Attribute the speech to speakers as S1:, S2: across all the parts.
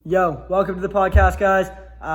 S1: Yo, welcome to the podcast, guys.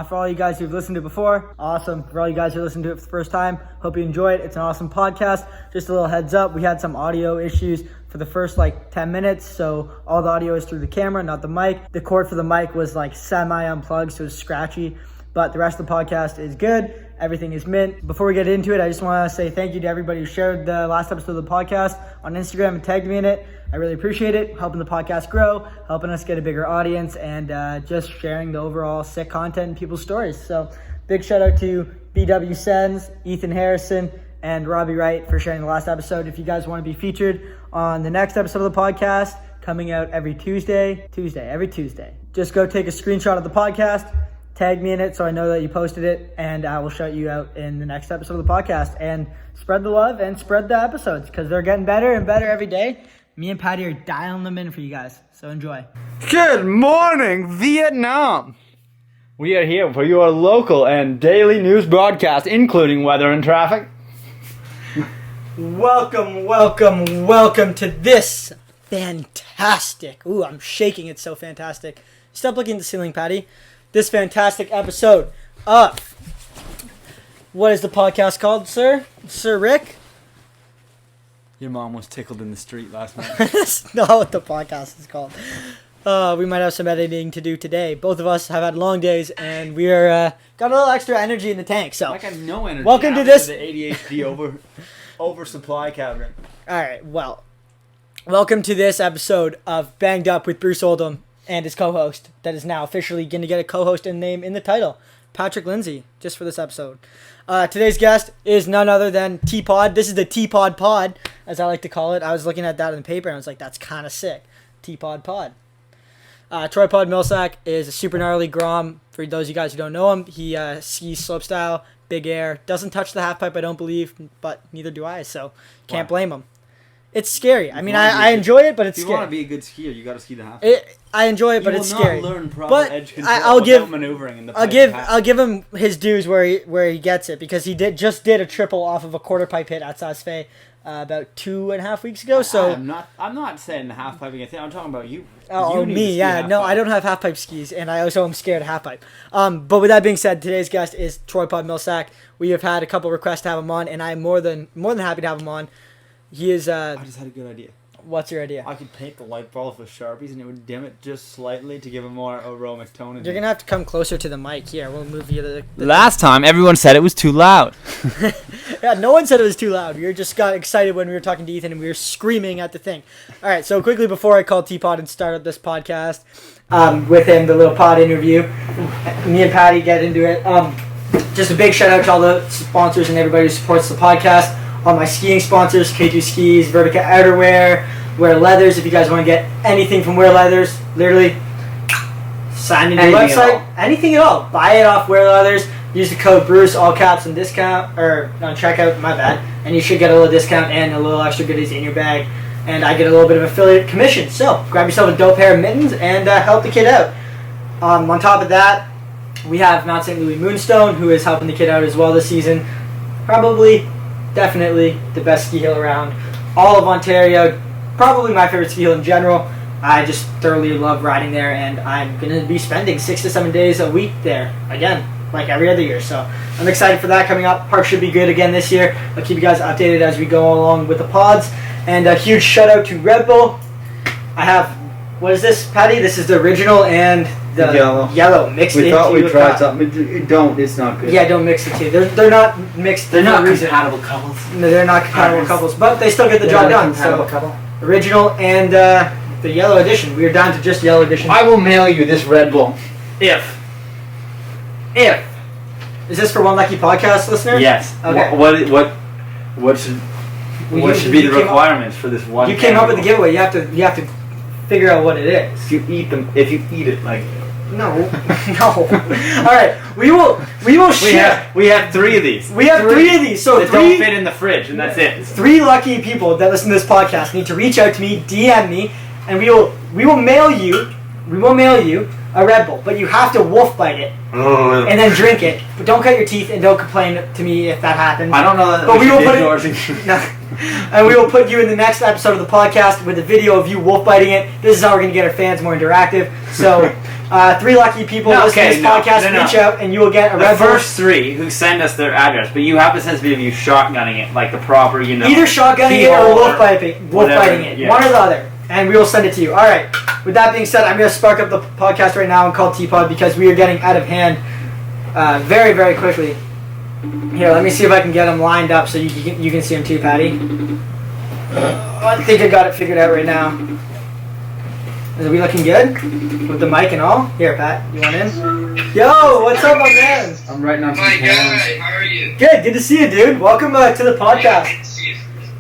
S1: For all you guys who've listened to it before, awesome. For all you guys who listened to it for the first time, hope you enjoy it. It's an awesome podcast. Just a little heads up, we had some audio issues for the first 10 minutes, so all the audio is through the camera, not the mic. The cord for the mic was semi-unplugged, so it's scratchy, but the rest of the podcast is good. Everything is mint. Before we get into it, I just want to say thank you to everybody who shared the last episode of the podcast on Instagram and tagged me in it. I really appreciate it, helping the podcast grow, helping us get a bigger audience, and just sharing the overall sick content and people's stories. So big shout out to BW Sens, Ethan Harrison, and Robbie Wright for sharing the last episode. If you guys want to be featured on the next episode of the podcast, coming out every Tuesday, just go take a screenshot of the podcast, tag me in it so I know that you posted it, and I will shout you out in the next episode of the podcast. And spread the love and spread the episodes because they're getting better and better every day. Me and Patty are dialing them in for you guys, so enjoy.
S2: Good morning, Vietnam! We are here for your local and daily news broadcast, including weather and traffic.
S1: Welcome to this fantastic, I'm shaking, it's so fantastic. Stop looking at the ceiling, Patty. This fantastic episode of, what is the podcast called, sir? Sir Rick?
S2: Your mom was tickled in the street last night.
S1: That's not what the podcast is called. We might have some editing to do today. Both of us have had long days, and we are got a little extra energy in the tank. So
S2: I got no energy.
S1: Welcome to this.
S2: The ADHD oversupply cabinet.
S1: All right. Well, welcome to this episode of Banged Up with Bruce Oldham and his co-host. That is now officially going to get a co-host and name in the title, Patrick Lindsay, just for this episode. Today's guest is none other than T-Pod. This is the T-Pod Pod, as I like to call it. I was looking at that in the paper, and I was like, that's kind of sick. T-Pod Pod. Troy Podmilsak is a super gnarly grom. For those of you guys who don't know him, he skis slopestyle, big air. Doesn't touch the half pipe, I don't believe, but neither do I, so can't blame him. It's scary. I enjoy it, but it's scary.
S2: If you want to be a good skier, you got to ski the half.
S1: I enjoy it, but it's scary.
S2: You will not learn proper edge control without maneuvering in the pipe.
S1: I'll give him his dues where he gets it, because he just did a triple off of a quarter pipe hit at Saas-Fee about 2.5 weeks ago. So
S2: I'm not saying the half piping thing. I'm talking about you.
S1: Oh, me, yeah. No, I don't have half pipe skis, and I also am scared of half pipe. But with that being said, today's guest is Troy Podmilsak. We have had a couple requests to have him on, and I'm more than happy to have him on. He is.
S2: I just had a good idea.
S1: What's your idea?
S2: I could paint the light bulb with Sharpies and it would dim it just slightly to give a more aromatic tone.
S1: You're going to have to come closer to the mic here. We'll move you to the
S2: Last time, everyone said it was too loud.
S1: Yeah, no one said it was too loud. We just got excited when we were talking to Ethan and we were screaming at the thing. All right, so quickly before I call T-Pod and start up this podcast with him, the little pod interview, me and Patty get into it. Just a big shout out to all the sponsors and everybody who supports the podcast. All my skiing sponsors, K2 Skis, Vertica Outerwear, Wear Leathers. If you guys want to get anything from Wear Leathers, literally sign into the website. Anything at all. Buy it off Wear Leathers. Use the code Bruce, all caps, on discount, or on checkout, my bad. And you should get a little discount and a little extra goodies in your bag. And I get a little bit of affiliate commission. So grab yourself a dope pair of mittens and help the kid out. On top of that, we have Mount St. Louis Moonstone, who is helping the kid out as well this season. Definitely the best ski hill around all of Ontario. Probably my favorite ski hill in general. I just thoroughly love riding there, and I'm going to be spending 6 to 7 days a week there again, like every other year. So I'm excited for that coming up. Park should be good again this year. I'll keep you guys updated as we go along with the pods. And a huge shout out to Red Bull. I have, what is this, Patty? This is the original and the yellow mixed into.
S2: We thought we tried something. It's not good.
S1: Yeah, don't mix the two. They're not mixed.
S2: They're not compatible couples.
S1: No, they're not compatible couples, but they still get the job done. So
S2: couple.
S1: Original and the yellow edition. We are down to just yellow edition.
S2: I will mail you this Red Bull. If.
S1: Is this for one lucky podcast listener?
S2: Yes.
S1: Okay.
S2: What should be the requirements for this one?
S1: You came up with the giveaway. You have to figure out what it is.
S2: If you eat it like.
S1: No. All right, we will share.
S2: We have 3 of these.
S1: We have 3 of these. So
S2: that don't fit in the fridge, and that's it.
S1: 3 lucky people that listen to this podcast need to reach out to me, DM me, and we will mail you. We will mail you a Red Bull, but you have to wolf bite it and then drink it. But don't cut your teeth and don't complain to me if that happens.
S2: I don't know that.
S1: But we will put it. No. And we will put you in the next episode of the podcast with a video of you wolf biting it. This is how we're going to get our fans more interactive. So 3 lucky people
S2: No,
S1: listening to this podcast reach out, and you will get a
S2: The
S1: Red Bull.
S2: first 3 who send us their address, but you have to send us a video of you shotgunning it, like the proper,
S1: Either shotgunning it or wolf biting it.
S2: Yeah.
S1: One or the other. And we will send it to you. Alright. With that being said, I'm going to spark up the podcast right now and call Teapot because we are getting out of hand very, very quickly. Here, let me see if I can get them lined up so you can see them too, Patty. I think I got it figured out right now. Is we looking good? With the mic and all? Here, Pat, you want in? Yo, what's up, my man?
S2: I'm writing on some
S3: My
S2: cans.
S3: guy, how are you?
S1: Good to see you, dude. Welcome to the podcast.
S3: Good to see you.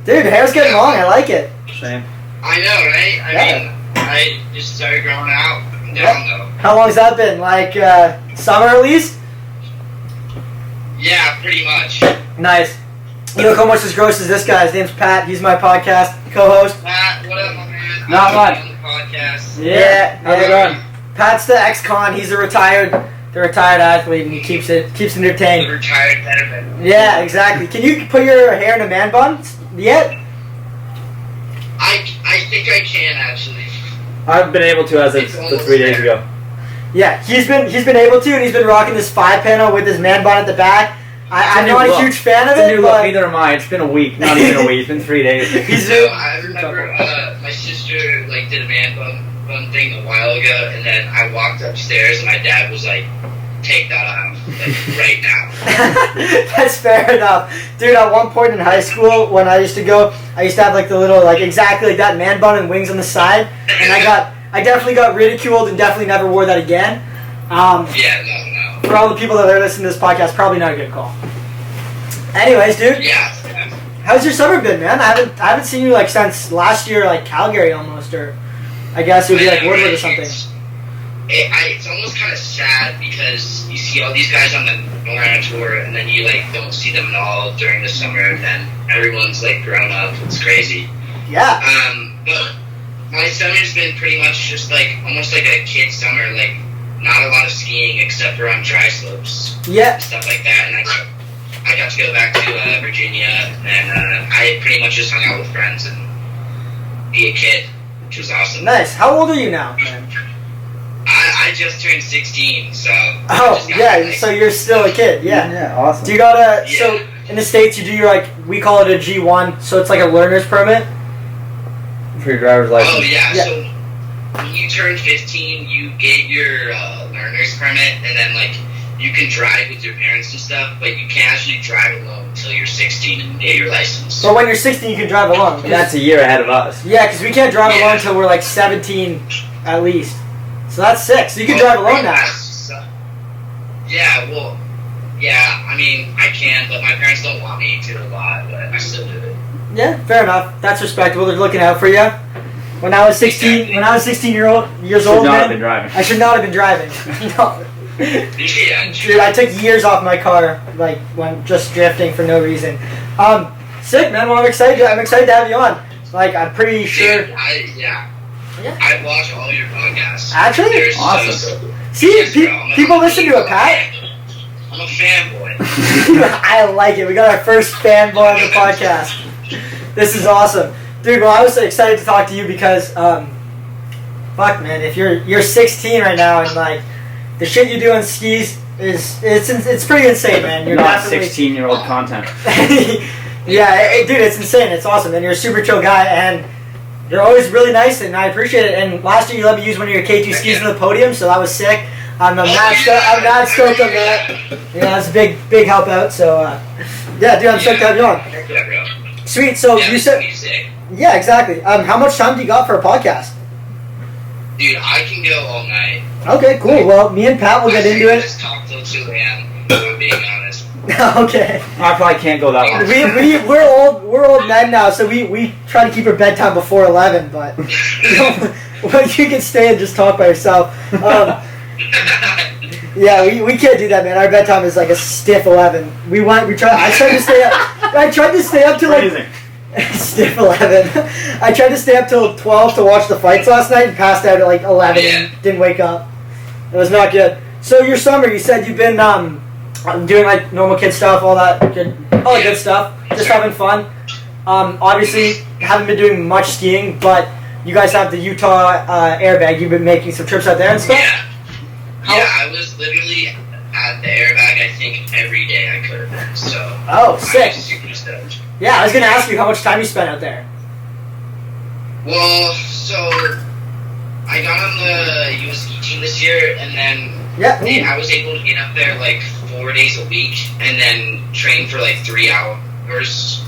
S1: Dude, hair's getting long. I like it.
S2: Same.
S3: I know, right? I mean, I just started growing out. I'm down though.
S1: How long's that been? Like, summer at least?
S3: Yeah, pretty much.
S1: Nice. You look almost as gross as this guy. His name's Pat. He's my podcast co-host.
S3: Matt, what up, my man?
S2: Not much.
S3: On the podcast.
S1: Yeah.
S2: How's it going?
S1: Pat's the ex-con. He's the retired athlete, and he keeps entertained.
S3: The retired veteran.
S1: Yeah, exactly. Can you put your hair in a man bun yet?
S3: I think I can actually.
S2: I've been able to as of
S3: It's almost
S2: 3 days
S3: there.
S2: ago.
S1: Yeah, he's been able to, and he's been rocking this 5 panel with his man bun at the back. I'm not a huge fan of
S2: It's a
S1: it,
S2: new look.
S1: but
S2: Neither am I. It's been a week. Not even a week. It's been 3 days.
S1: he's
S3: So I remember my sister like did a man bun thing a while ago, and then I walked upstairs, and my dad was like, "Take that off, like right now."
S1: That's fair enough. Dude, at one point in high school, when I used to go, I used to have like the little, like exactly like that man bun and wings on the side, and I definitely got ridiculed and definitely never wore that again.
S3: Yeah, no.
S1: For all the people that are listening to this podcast, probably not a good call. Anyways, dude,
S3: Yeah.
S1: how's your summer been, man? I haven't seen you like since last year, like Calgary almost, or I guess it would be like Woodward or something.
S3: It's almost kind of sad because you see all these guys on the Northern tour, and then you like don't see them at all during the summer, and then everyone's like grown up. It's crazy.
S1: Yeah.
S3: But my summer's been pretty much just like almost like a kid summer, like not a lot of skiing except for on dry slopes,
S1: Yeah.
S3: stuff like that. And I got to go back to Virginia, and I pretty much just hung out with friends and be a kid, which was awesome.
S1: Nice. How old are you now, man?
S3: I just turned 16, so. I
S1: Oh,
S3: just got
S1: yeah.
S3: my-
S1: So you're still a kid. Yeah.
S2: Yeah, awesome.
S1: Do you got a
S3: Yeah.
S1: so in the States you do your like we call it a G1, so it's like a learner's permit.
S2: For your driver's license.
S3: Oh yeah.
S1: Yeah.
S3: So when you turn 15, you get your learner's permit, and then like you can drive with your parents and stuff, but you can't actually drive alone until you're 16 and get your license.
S1: But when you're 16, you can drive alone.
S2: That's a year ahead of us.
S1: Yeah, because we can't drive
S3: Yeah.
S1: alone until we're like 17 at least. So that's 6. So you can drive alone now.
S3: Yeah. Well. Yeah. I mean, I can, but my parents don't want me to a lot, but I still do it.
S1: Yeah, fair enough. That's respectable. They're looking out for you. When I was 16,
S3: Exactly.
S1: when I was 16 years
S2: Should
S1: old,
S2: not
S1: man,
S2: have been driving.
S1: I should not have been driving. No.
S3: Yeah.
S1: Dude, I took years off my car, like when just drifting for no reason. Sick, man. Well, I'm excited to have you on. Like, I'm pretty sure.
S3: Dude,
S1: Yeah.
S3: I watch all your podcasts.
S1: Actually?
S3: They're
S2: Awesome.
S3: So,
S1: See,
S3: yes, bro, I'm
S1: people listen to it, Pat.
S3: I'm a fanboy.
S1: I like it. We got our first fanboy on the podcast. This is awesome, dude. Well, I was excited to talk to you because, fuck, man. If you're 16 right now and like the shit you do on skis it's pretty insane, man. You're
S2: Not
S1: definitely
S2: 16-year-old content.
S1: yeah, dude, it's insane. It's awesome, and you're a super chill guy, and you're always really nice, and I appreciate it. And last year you let me use one of your K2 skis on the podium, so that was sick. I'm not stoked on that. Yeah, that's a big help out. So yeah, dude, I'm stoked to have you on.
S3: Yeah, bro.
S1: Sweet. So
S3: Yeah,
S1: you said,
S3: music.
S1: yeah, exactly. How much time do you got for a podcast?
S3: Dude, I can go all night.
S1: Okay, cool. Well, me and Pat will get into
S3: I
S1: it.
S3: just talk till 2 a.m. If I'm being honest.
S1: Okay.
S2: I probably can't go that long.
S1: We're old men now, so we try to keep our bedtime before 11. But well, you can stay and just talk by yourself. Yeah, we can't do that, man. Our bedtime is like a stiff 11. I tried to stay up till like
S2: Amazing.
S1: stiff 11. I tried to stay up till 12 to watch the fights last night and passed out at like 11 and didn't wake up. It was not good. So your summer, you said you've been doing like normal kid stuff, all the good stuff, just having fun. Obviously, haven't been doing much skiing, but you guys have the Utah airbag. You've been making some trips out there and stuff.
S3: Yeah. Yeah, I was literally at the airbag, I think, every day I could have been. So.
S1: Oh, sick.
S3: I was super stoked.
S1: Yeah, I was gonna ask you how much time you spent out there.
S3: Well, so I got on the USC team this year, and then I was able to get up there like 4 days a week, and then train for like 3 hours.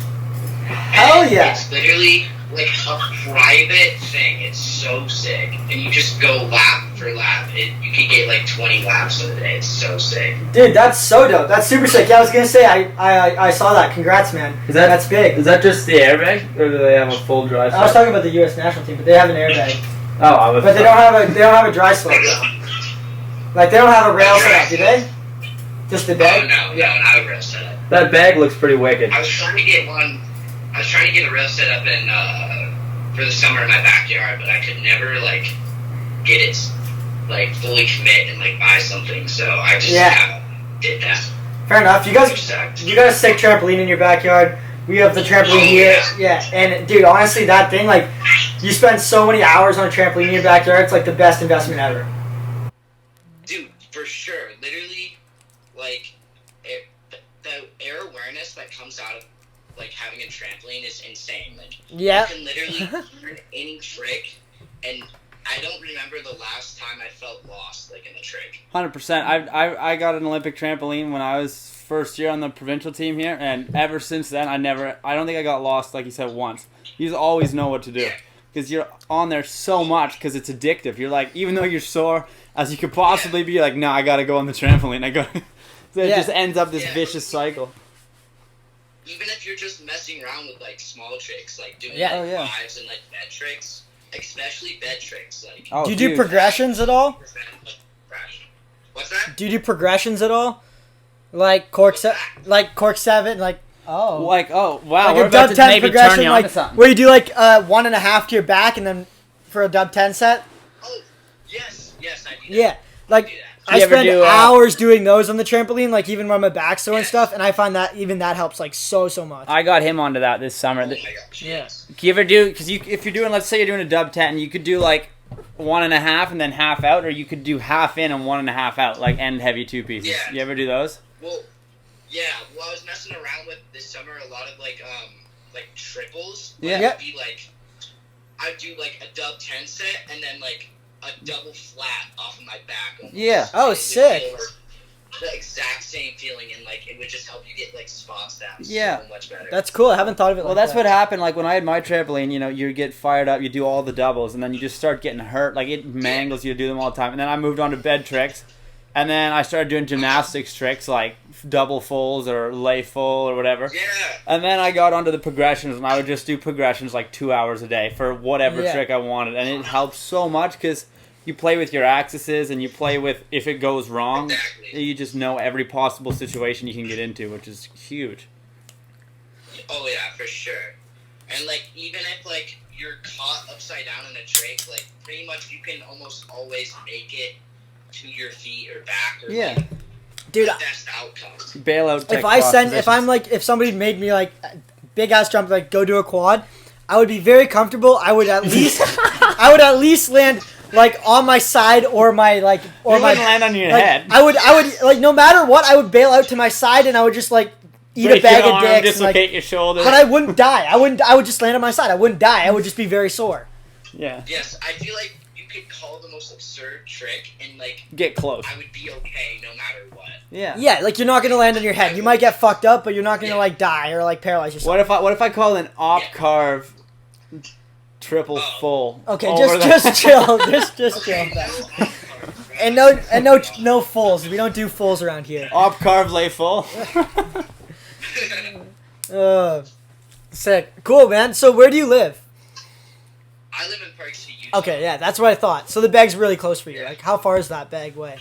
S1: Hell yeah!
S3: It's literally like a private thing. It's so sick, and you just go lap for lap. You can get like 20 laps in a day. It's so sick.
S1: Dude, that's so dope. That's super sick. Yeah, I was gonna say I saw that. Congrats, man. That's big.
S2: Is that just the airbag, or do they have a full dry slope?
S1: I was talking about the U.S. national team, but they have an airbag.
S2: Oh,
S1: but they don't have a dry slope though. Like they don't have a rail set up, do they? Just the bag?
S3: Oh, no, not a rail setup.
S2: That bag looks pretty wicked.
S3: I was trying to get one. I was trying to get a rail set up in for the summer in my backyard, but I could never like get it like fully commit and like buy something. So I just did that.
S1: Fair enough. You got a sick trampoline in your backyard. We have the trampoline here. Yeah, and dude, honestly, that thing, like, you spend so many hours on a trampoline in your backyard. It's like the best investment ever.
S3: Dude, for sure. Literally, like, the air awareness that comes out of like having a trampoline is insane. Like, you can literally learn any trick, and I don't remember the last time I felt lost like in a trick.
S2: 100%. I got an Olympic trampoline when I was first year on the provincial team here, and ever since then I don't think I got lost like you said once. You just always know what to do because you're on there so much because it's addictive. You're like, even though you're sore as you could possibly be, like, no, I gotta go on the trampoline. So it just ends up this vicious cycle.
S3: Even if you're just messing around with like small tricks, like doing fives and like bed tricks, especially bed tricks, like.
S1: Do you do progressions at all?
S3: What's that?
S1: Do you do progressions at all? Like cork 7, like wow.
S2: Like
S1: we're
S2: a
S1: dub 10 progression, like
S2: something.
S1: where you do like 1.5 to your back, and then for a dub 10 set.
S3: Oh, yes, I do that.
S1: Yeah, like I spend hours doing those on the trampoline, like even when my back's sore and stuff, and I find that even that helps like so much.
S2: I got him onto that this summer.
S3: Oh my gosh, yes.
S2: Can you ever do, because if you're doing, let's say you're doing a dub 10, you could do like 1.5 and then half out, or you could do half in and 1.5 out, like end heavy 2 pieces.
S3: Yeah.
S2: You ever do those?
S3: Well, I was messing around with this summer a lot of like triples.
S2: Yeah.
S3: It'd be like, I'd do like a dub 10 set and then like a double flat off of my back. Almost.
S2: Yeah.
S1: Oh, sick.
S3: The exact same feeling, and like it would just help you get like spots down
S2: so
S3: much better.
S1: That's cool. I haven't thought of it.
S2: Well, that's what happened. Like when I had my trampoline, you get fired up, you do all the doubles, and then you just start getting hurt. Like it mangles you to do them all the time. And then I moved on to bed tricks, and then I started doing gymnastics tricks like double fulls or lay full or whatever.
S3: Yeah.
S2: And then I got onto the progressions, and I would just do progressions like 2 hours a day for whatever trick I wanted, and it helps so much because you play with your axes, and you play with, if it goes wrong, you just know every possible situation you can get into, which is huge.
S3: Oh yeah, for sure. And like, even if like you're caught upside down in a trick, like pretty much you can almost always make it to your feet or back or like,
S1: dude,
S3: the best outcome.
S2: Bail out.
S1: If somebody made me like big ass jump, like go do a quad, I would be very comfortable. I would at least land like on my side or my like or my
S2: land on your
S1: like,
S2: head.
S1: I would like no matter what, I would bail out to my side, and I would just like eat a bag of dicks,
S2: dislocate your shoulder.
S1: But I wouldn't die. I would just land on my side. I wouldn't die. I would just be very sore.
S2: Yeah.
S3: Yes, I feel like you could call the most absurd trick and like
S2: get close.
S3: I would be okay no matter what.
S2: Yeah.
S1: Yeah, like you're not gonna land on your head. You might get fucked up, but you're not gonna like die or like paralyze yourself.
S2: What if I call an op carve triple full?
S1: Okay, just chill. Just chill. And no fulls. We don't do fulls around here.
S2: Op carve lay full.
S1: Sick. Cool, man. So where do you live?
S3: I live in Park City, Utah.
S1: Okay, yeah, that's what I thought. So the bag's really close for you. Like, how far is that bag away?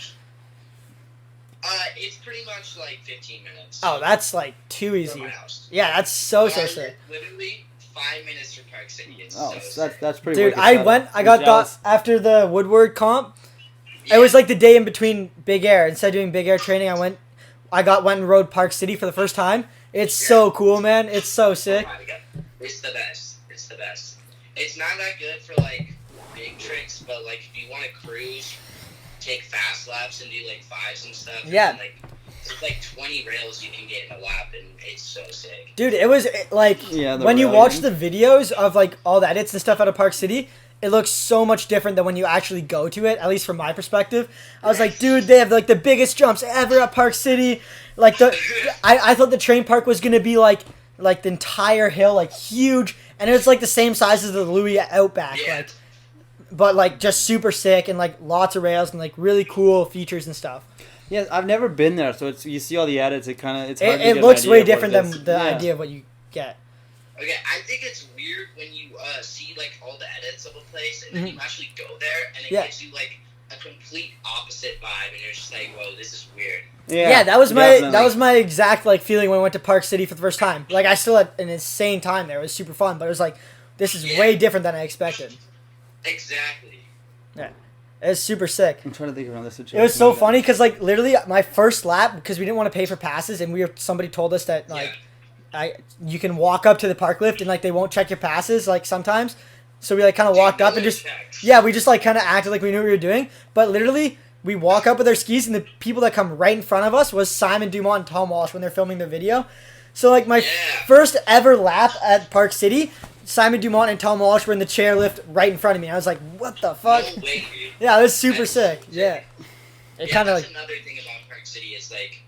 S3: It's pretty much like 15 minutes.
S1: Oh, that's like too easy.
S3: From my house.
S1: Yeah, that's so sick.
S3: Literally 5 minutes from Park City. It's
S2: that's pretty.
S1: Dude,
S2: wicked.
S1: I got after the Woodward comp. Yeah. It was like the day in between Big Air. Instead of doing Big Air training, I went and rode Park City for the first time. It's so cool, man. It's so sick.
S3: Oh my God. It's the best. It's the best. It's not that good for like big tricks, but like if you want to cruise take fast laps and do like fives and stuff.
S1: Yeah.
S3: And, like, it's like 20 rails you can get in a lap, and it's so sick.
S1: Dude, it was like when you watch the videos of like all the edits and stuff out of Park City, it looks so much different than when you actually go to it, at least from my perspective. I was like, dude, they have like the biggest jumps ever at Park City. Like I thought the train park was gonna be like the entire hill, like huge, and it was like the same size as the Louis Outback, like, but like just super sick and like lots of rails and like really cool features and stuff.
S2: Yeah, I've never been there, so you see all the edits. It hard to get
S1: it looks
S2: an idea
S1: way
S2: of what
S1: different
S2: it is.
S1: than the idea of what you get.
S3: Okay, I think it's weird when you see like all the edits of a place and then you actually go there and it gives you like a complete opposite vibe, and you're just like, whoa, this is weird.
S1: Yeah, that was my exact like feeling when I went to Park City for the first time. Like I still had an insane time there. It was super fun, but it was like, this is way different than I expected.
S3: Exactly.
S1: Yeah. It was super sick.
S2: I'm trying to think around this situation.
S1: It was so funny because like literally my first lap, because we didn't want to pay for passes, and somebody told us that like you can walk up to the park lift and like they won't check your passes like sometimes. So we like kind of walked up and just we just like kind of acted like we knew what we were doing. But literally we walk up with our skis, and the people that come right in front of us was Simon Dumont and Tom Walsh when they're filming the video. So like my first ever lap at Park City, Simon Dumont and Tom Walsh were in the chairlift right in front of me. I was like, what the fuck?
S3: No way, dude.
S1: Yeah, it was super sick. Yeah. It kind of
S3: that's another thing about Park City is like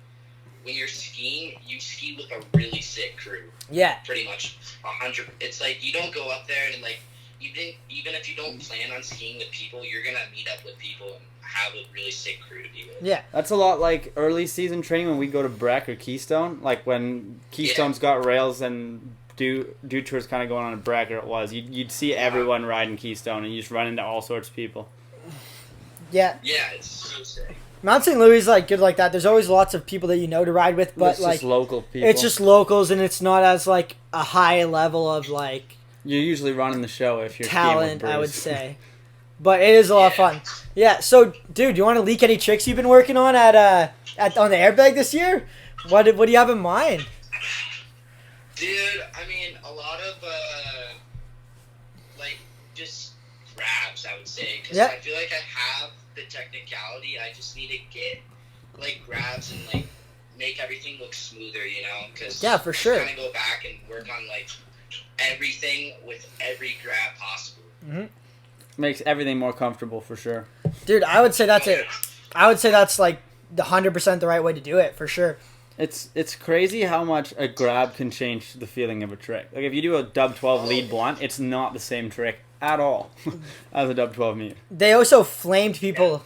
S3: when you're skiing, you ski with a really sick crew.
S1: Yeah.
S3: Pretty much 100. It's like you don't go up there and like even if you don't plan on skiing with people, you're gonna meet up with people and have a really sick crew to be with.
S1: Yeah.
S2: That's a lot like early season training when we go to Breck or Keystone. Like when Keystone's got rails and do tours kind of going on a Breck, or it was, you'd see everyone riding Keystone, and you just run into all sorts of people.
S1: Yeah.
S3: Yeah, it's so sick.
S1: Mount St. Louis is like good like that. There's always lots of people that you know to ride with, but
S2: it's
S1: like
S2: just local people.
S1: It's just locals, and it's not as like a high level of like
S2: you're usually running the show if you're
S1: talent, I would say. But it is a lot of fun. Yeah. So, dude, do you want to leak any tricks you've been working on on the airbag this year? What do you have in mind?
S3: Dude, I mean, a lot of like just grabs, I would say, because I feel like I have the technicality. I just need to get like grabs and like make everything look smoother, you know? Because
S1: for sure.
S3: Kind of go back and work on like everything with every grab possible.
S1: Mm-hmm.
S2: Makes everything more comfortable for sure.
S1: Dude, I would say that's it. I would say that's like the 100% the right way to do it for sure.
S2: It's crazy how much a grab can change the feeling of a trick. Like if you do a dub 12 lead blunt, it's not the same trick at all as a dub 12 meter.
S1: They also flamed people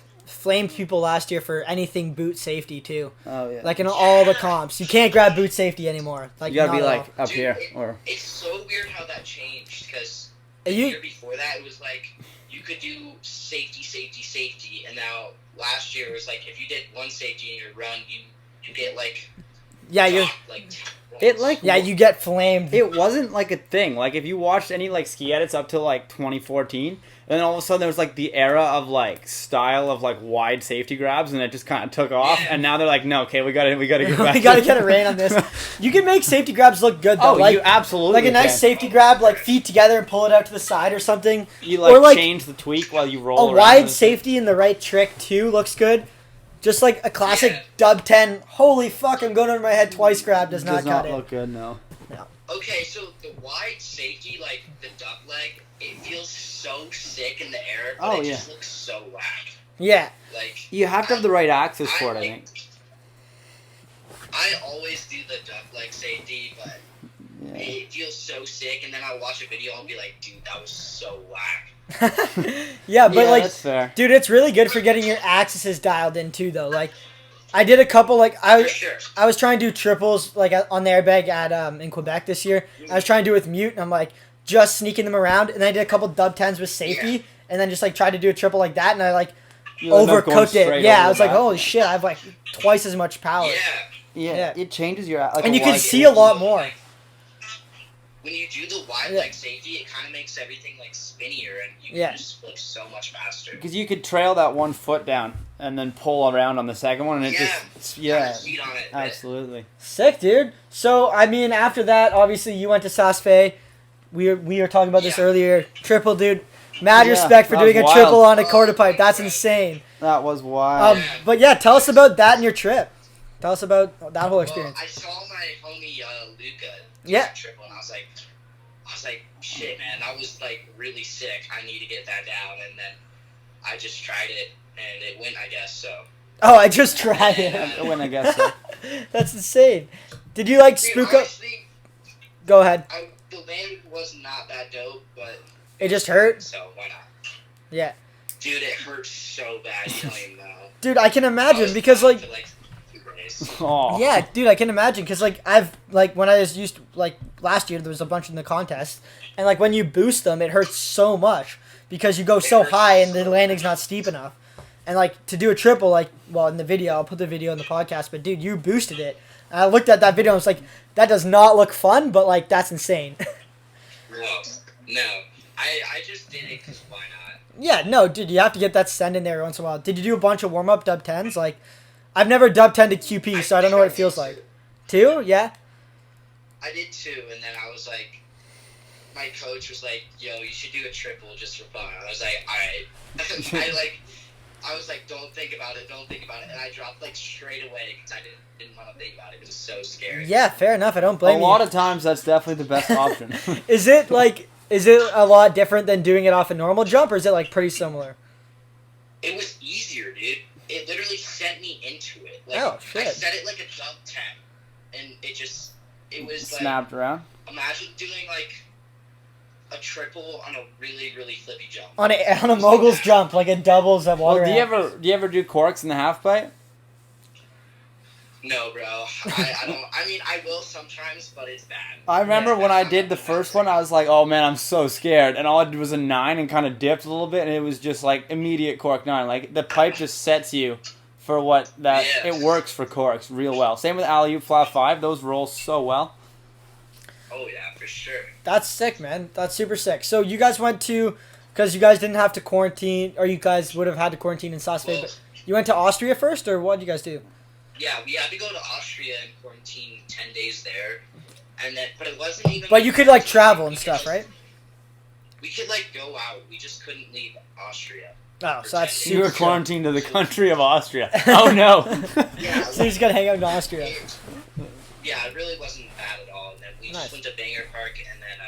S1: last year for anything boot safety too.
S2: Oh yeah.
S1: Like in all the comps, you can't grab boot safety anymore. Like
S2: you gotta be like up here or.
S3: It's so weird how that changed because the year before that it was like you could do safety, and now last year it was like if you did one safety in your run, you get like
S1: you get flamed.
S2: It wasn't like a thing. Like if you watched any like ski edits up to like 2014, and then all of a sudden there was like the era of like style of like wide safety grabs, and it just kind of took off. And now they're like, no, okay, we gotta get back.
S1: We gotta get a rein on this. You can make safety grabs look good though.
S2: Oh, like, you absolutely
S1: like a nice safety grab, like feet together and pull it out to the side or something.
S2: You
S1: or like
S2: change the tweak while you roll.
S1: A wide safety in the right trick too looks good. Just like a classic dub 10, holy fuck, I'm going over my head twice grab does not cut it.
S2: Does not look good, no.
S3: Okay, so the wide safety, like the duck leg, it feels so sick in the air, but it just looks so whack.
S1: Yeah.
S3: Like
S2: you have to have the right axis for it, I think.
S3: I always do the duck leg safety, but it feels so sick, and then I'll watch a video and I'll be like, dude, that was so whack.
S1: But like,
S2: that's fair.
S1: Dude, it's really good for getting your axes dialed in too, though. Like, I did a couple. Like, I was trying to do triples like on the airbag at in Quebec this year. I was trying to do it with mute, and I'm like just sneaking them around. And then I did a couple dub 10s with safety, and then just like tried to do a triple like that, and I like overcooked it. Yeah, I was like, holy shit, I have like twice as much power.
S2: Yeah. It changes your
S1: and you can see a lot more.
S3: When you do the wide leg safety, it kind of makes everything like spinnier, and you can just flip so much faster.
S2: Because you could trail that one foot down and then pull around on the second one, and it just
S3: heat on it,
S2: absolutely
S1: sick, dude. So I mean, after that, obviously you went to Saas-Fee. We were talking about this earlier. Triple, dude. Mad respect for doing a triple on a quarter pipe. That's insane.
S2: That was wild.
S1: But yeah, tell us about that and your trip. Tell us about that whole experience.
S3: Well, I saw my homie Luca do
S1: Yeah.
S3: some triple, and I was like, shit, man, that was like really sick. I need to get that down, and then I just tried it, and it went, I guess. So.
S1: Oh, I just tried it.
S2: It went, I guess. So.
S1: That's insane. Did you like
S3: Dude,
S1: spook up?
S3: honestly,
S1: Go ahead.
S3: the land was not that dope, but
S1: It just hurt.
S3: so why not?
S1: Yeah.
S3: Dude, it hurt so bad. You don't even know.
S1: Dude, I can
S3: I
S1: imagine
S3: was
S1: because
S3: down
S1: like.
S3: for, 2 days.
S2: Aw.
S1: Yeah, dude, I can imagine because like I've like when I was used to, like last year there was a bunch in the contest and like when you boost them it hurts so much because you go so
S3: hurts
S1: high and
S3: so
S1: the landing's not steep enough. And like to do a triple like well in the video I'll put the video in the podcast but dude you boosted it. And I looked at that video and was like that does not look fun but like that's insane.
S3: No. I just did it because why not?
S1: Yeah, no, dude, you have to get that send in there every once in a while. Did you do a bunch of warm up dub 10s? Like I've never dub 10 to QP so I don't know what it feels like. 2? Yeah.
S3: I did 2, and then I was like, my coach was like, yo, you should do a triple just for fun. I was like, alright. I was like, don't think about it, and I dropped like straight away because I didn't want to think about it. It was so scary.
S1: Yeah, fair enough. I don't
S2: A
S1: blame you.
S2: lot of times, that's definitely the best option.
S1: Is it a lot different than doing it off a normal jump, or is it like pretty similar?
S3: It was easier, dude. It literally sent me into it. Like,
S1: Oh, shit.
S3: I set it like a dub 10, and it was like,
S2: Snapped around.
S3: imagine doing like a triple on a really, really flippy jump.
S1: On a mogul's jump, like it doubles at water.
S2: Well, do you ever do corks in the half pipe?
S3: No, bro. I don't. I mean, I will sometimes, but it's bad.
S2: I remember
S1: Yeah.
S2: when I did the first one, I was like, oh man, I'm so scared. And all I did was a 9 and kind of dipped a little bit, and it was just like immediate cork 9. Like the pipe just sets you for what that,
S3: Yeah.
S2: it works for corks real well. Same with alley-oop flat 5, those roll so well.
S3: Oh yeah, for sure.
S1: That's sick, man. That's super sick. So you guys went to, because you guys didn't have to quarantine, or you guys would have had to quarantine in Saas Bay,
S3: Well,
S1: but you went to Austria first, or what did you guys do?
S3: yeah, we had to go to Austria and quarantine 10 days there, and then, but it wasn't even.
S1: But you could like travel and stuff, right?
S3: We could like go out. We just couldn't leave Austria.
S1: Oh, so that's
S2: You were
S1: super chill.
S2: quarantined to the country of Austria. Oh no.
S3: Yeah,
S1: So you just gotta hang out in Austria.
S3: Yeah, it really wasn't bad at all. And then we
S1: Nice.
S3: just went to Banger Park and then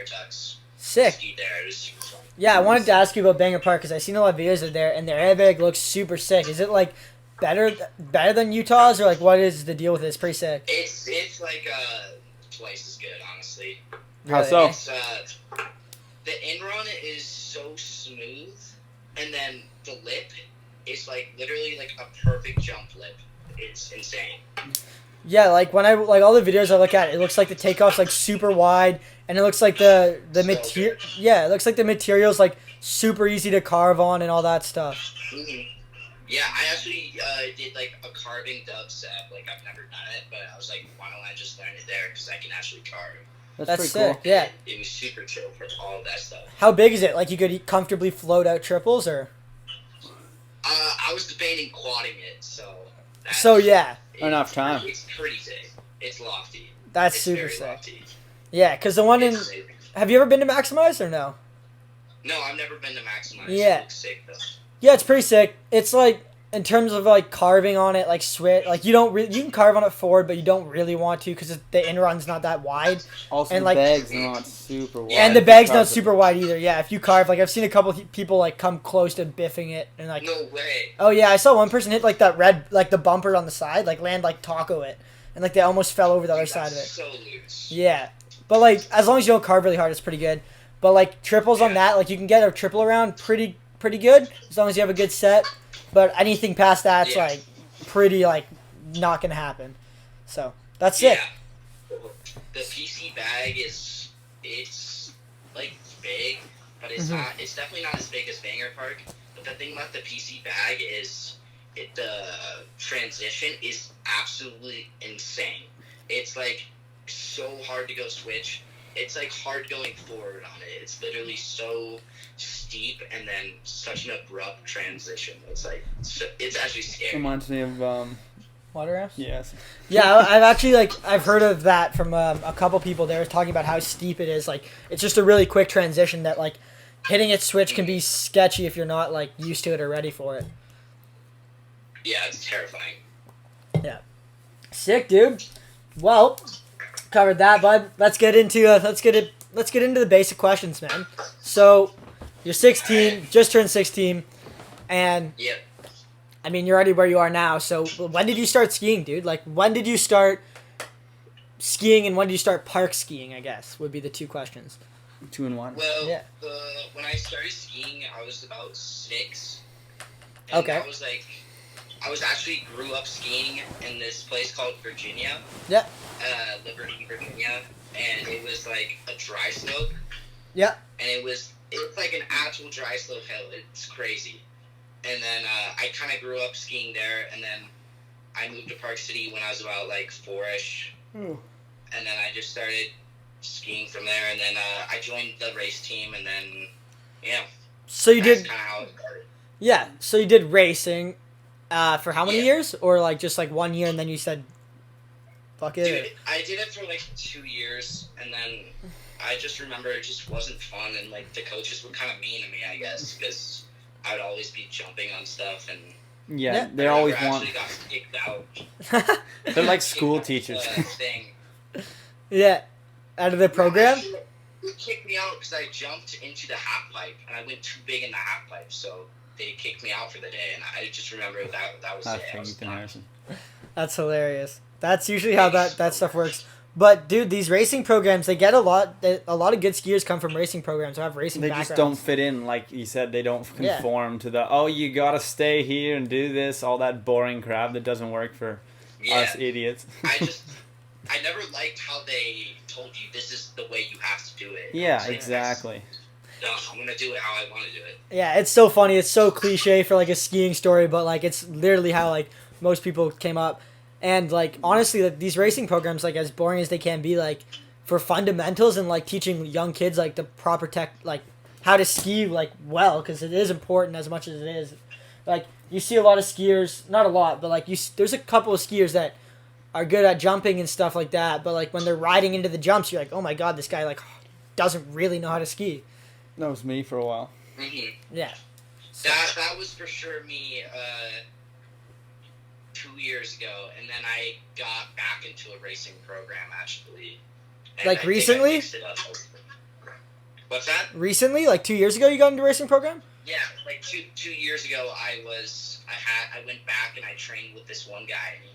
S3: Hintertux.
S1: Sick.
S3: Skied there. It was super fun.
S1: Yeah, I wanted to ask you about Banger Park because I've seen a lot of videos of there, and their airbag looks super sick. Is it like better than Utah's, or like what is the deal with it? It's pretty sick.
S3: It's like twice as good, honestly.
S2: How
S1: Really?
S2: so?
S3: It's the in run is so smooth, and then the lip is like literally like a perfect jump lip. It's insane.
S1: Yeah, like when I like all the videos I look at, it looks like the takeoff's like super wide, and it looks like the
S3: So
S1: material.
S3: good.
S1: Yeah, it looks like the material's like super easy to carve on and all that stuff.
S3: Mhm. Yeah, I actually did like a carving dub set. Like I've never done it, but I was like, why don't I just learn it there? Because I can actually carve.
S1: That's
S2: pretty
S1: sick.
S2: cool.
S1: Yeah.
S3: It was super chill for all of that stuff.
S1: How big is it? Like you could comfortably float out triples, or
S3: I was debating quadding it, so.
S1: so yeah,
S2: Enough time.
S3: It's pretty big. It's lofty.
S1: that's
S3: It's
S1: super
S3: very
S1: sick.
S3: lofty.
S1: Yeah, because the one in
S3: It's sick.
S1: have you ever been to Maximize or no?
S3: No, I've never been to Maximize.
S1: Yeah.
S3: It looks sick though.
S1: Yeah, it's pretty sick. It's like in terms of like carving on it, like switch, like you can carve on it forward, but you don't really want to because the in run's not that wide,
S2: Also,
S1: And,
S2: the
S1: like-
S2: bag's not super wide.
S1: and the bag's not
S2: Carpet.
S1: super wide either. Yeah, if you carve, like I've seen a couple people like come close to biffing it and like.
S3: No way.
S1: Oh yeah, I saw one person hit like that red, like the bumper on the side, like land like taco it, and like they almost fell over the other
S3: Dude,
S1: side of
S3: that's
S1: it.
S3: so loose.
S1: Yeah, but like as long as you don't carve really hard, it's pretty good. But like triples on
S3: Yeah.
S1: that, like you can get a triple around pretty good as long as you have a good set. But anything past that's
S3: Yeah.
S1: like pretty like not gonna happen. So that's sick.
S3: Yeah. The PC bag it's like big, but it's
S1: Mhm.
S3: not. It's definitely not as big as Banger Park. But the thing about the PC bag is, the transition is absolutely insane. It's like so hard to go switch. It's like hard going forward on it. It's literally so steep and then such an abrupt transition. It's like it's actually scary.
S2: Reminds me of,
S1: Water rafts?
S2: yes.
S1: Yeah, I've actually I've heard of that from a couple people. They were talking about how steep it is. Like it's just a really quick transition that like hitting it switch can be sketchy if you're not like used to it or ready for it.
S3: Yeah, it's terrifying.
S1: Yeah. Sick, dude. Well, covered that, bud. Let's get into the basic questions, man. So, you're 16, just turned 16, and
S3: Yep.
S1: I mean, you're already where you are now. So, when did you start skiing, dude? Like, when did you start skiing, and when did you start park skiing? I guess would be the two questions.
S2: 2 and 1.
S3: Well,
S1: Yeah.
S3: When I started skiing, I was about 6. And
S1: Okay.
S3: I was actually grew up skiing in this place called Virginia.
S1: Yeah.
S3: Liberty, Virginia, and it was like a dry slope.
S1: Yeah.
S3: And it's like an actual dry slope hill. It's crazy. And then I kind of grew up skiing there, and then I moved to Park City when I was about like 4-ish.
S1: Ooh.
S3: And then I just started skiing from there, and then I joined the race team, and then
S1: So you
S3: that's
S1: did.
S3: kind of how it started.
S1: Yeah. So you did racing, for how many
S3: Yeah.
S1: years, or like just like 1 year, and then you said, "Fuck it."
S3: Dude, I did it for like 2 years, and then I just remember it just wasn't fun, and like the coaches were kind of mean to me, I guess, because I would always be jumping on stuff, and
S2: Yeah, they
S3: I
S2: always
S3: never
S2: want.
S3: actually got kicked out.
S2: They're like
S3: Kicked
S2: school
S3: out
S2: teachers.
S3: the thing.
S1: Yeah. Out of the program.
S3: They kicked me out because I jumped into the half pipe, and I went too big in the half pipe, so they kicked me out for the day, and I just remember that was
S2: That's
S3: it. I was
S2: Ethan
S3: done.
S2: Harrison.
S1: That's hilarious. That's usually how that stuff works. But dude, these racing programs, they get a lot of good skiers come from racing programs who have racing
S2: They
S1: backgrounds.
S2: just don't fit in, like you said. They don't
S1: Yeah.
S2: conform to the you gotta stay here and do this, all that boring crap that doesn't work for
S3: Yeah,
S2: us idiots.
S3: I never liked how they told you this is the way you have to do it.
S2: Yeah,
S3: It's like,
S2: exactly.
S3: No, I'm gonna do it how I want to do it.
S1: Yeah, it's so funny. It's so cliche for like a skiing story, but like it's literally how like most people came up. And like honestly, like, these racing programs, like as boring as they can be, like for fundamentals and like teaching young kids like the proper like how to ski like well, because it is important as much as it is. Like you see a lot of skiers, not a lot, but like there's a couple of skiers that are good at jumping and stuff like that. But like when they're riding into the jumps, you're like, oh my god, this guy like doesn't really know how to ski.
S2: That was me for a while.
S3: Mm-hmm.
S1: Yeah.
S3: That was for sure me 2 years ago, and then I got back into a racing program actually. And
S1: Like
S3: I think I
S1: recently?
S3: fixed it up. What's that?
S1: Recently, like 2 years ago, you got into a racing program?
S3: Yeah, like two years ago, I went back and I trained with this one guy. And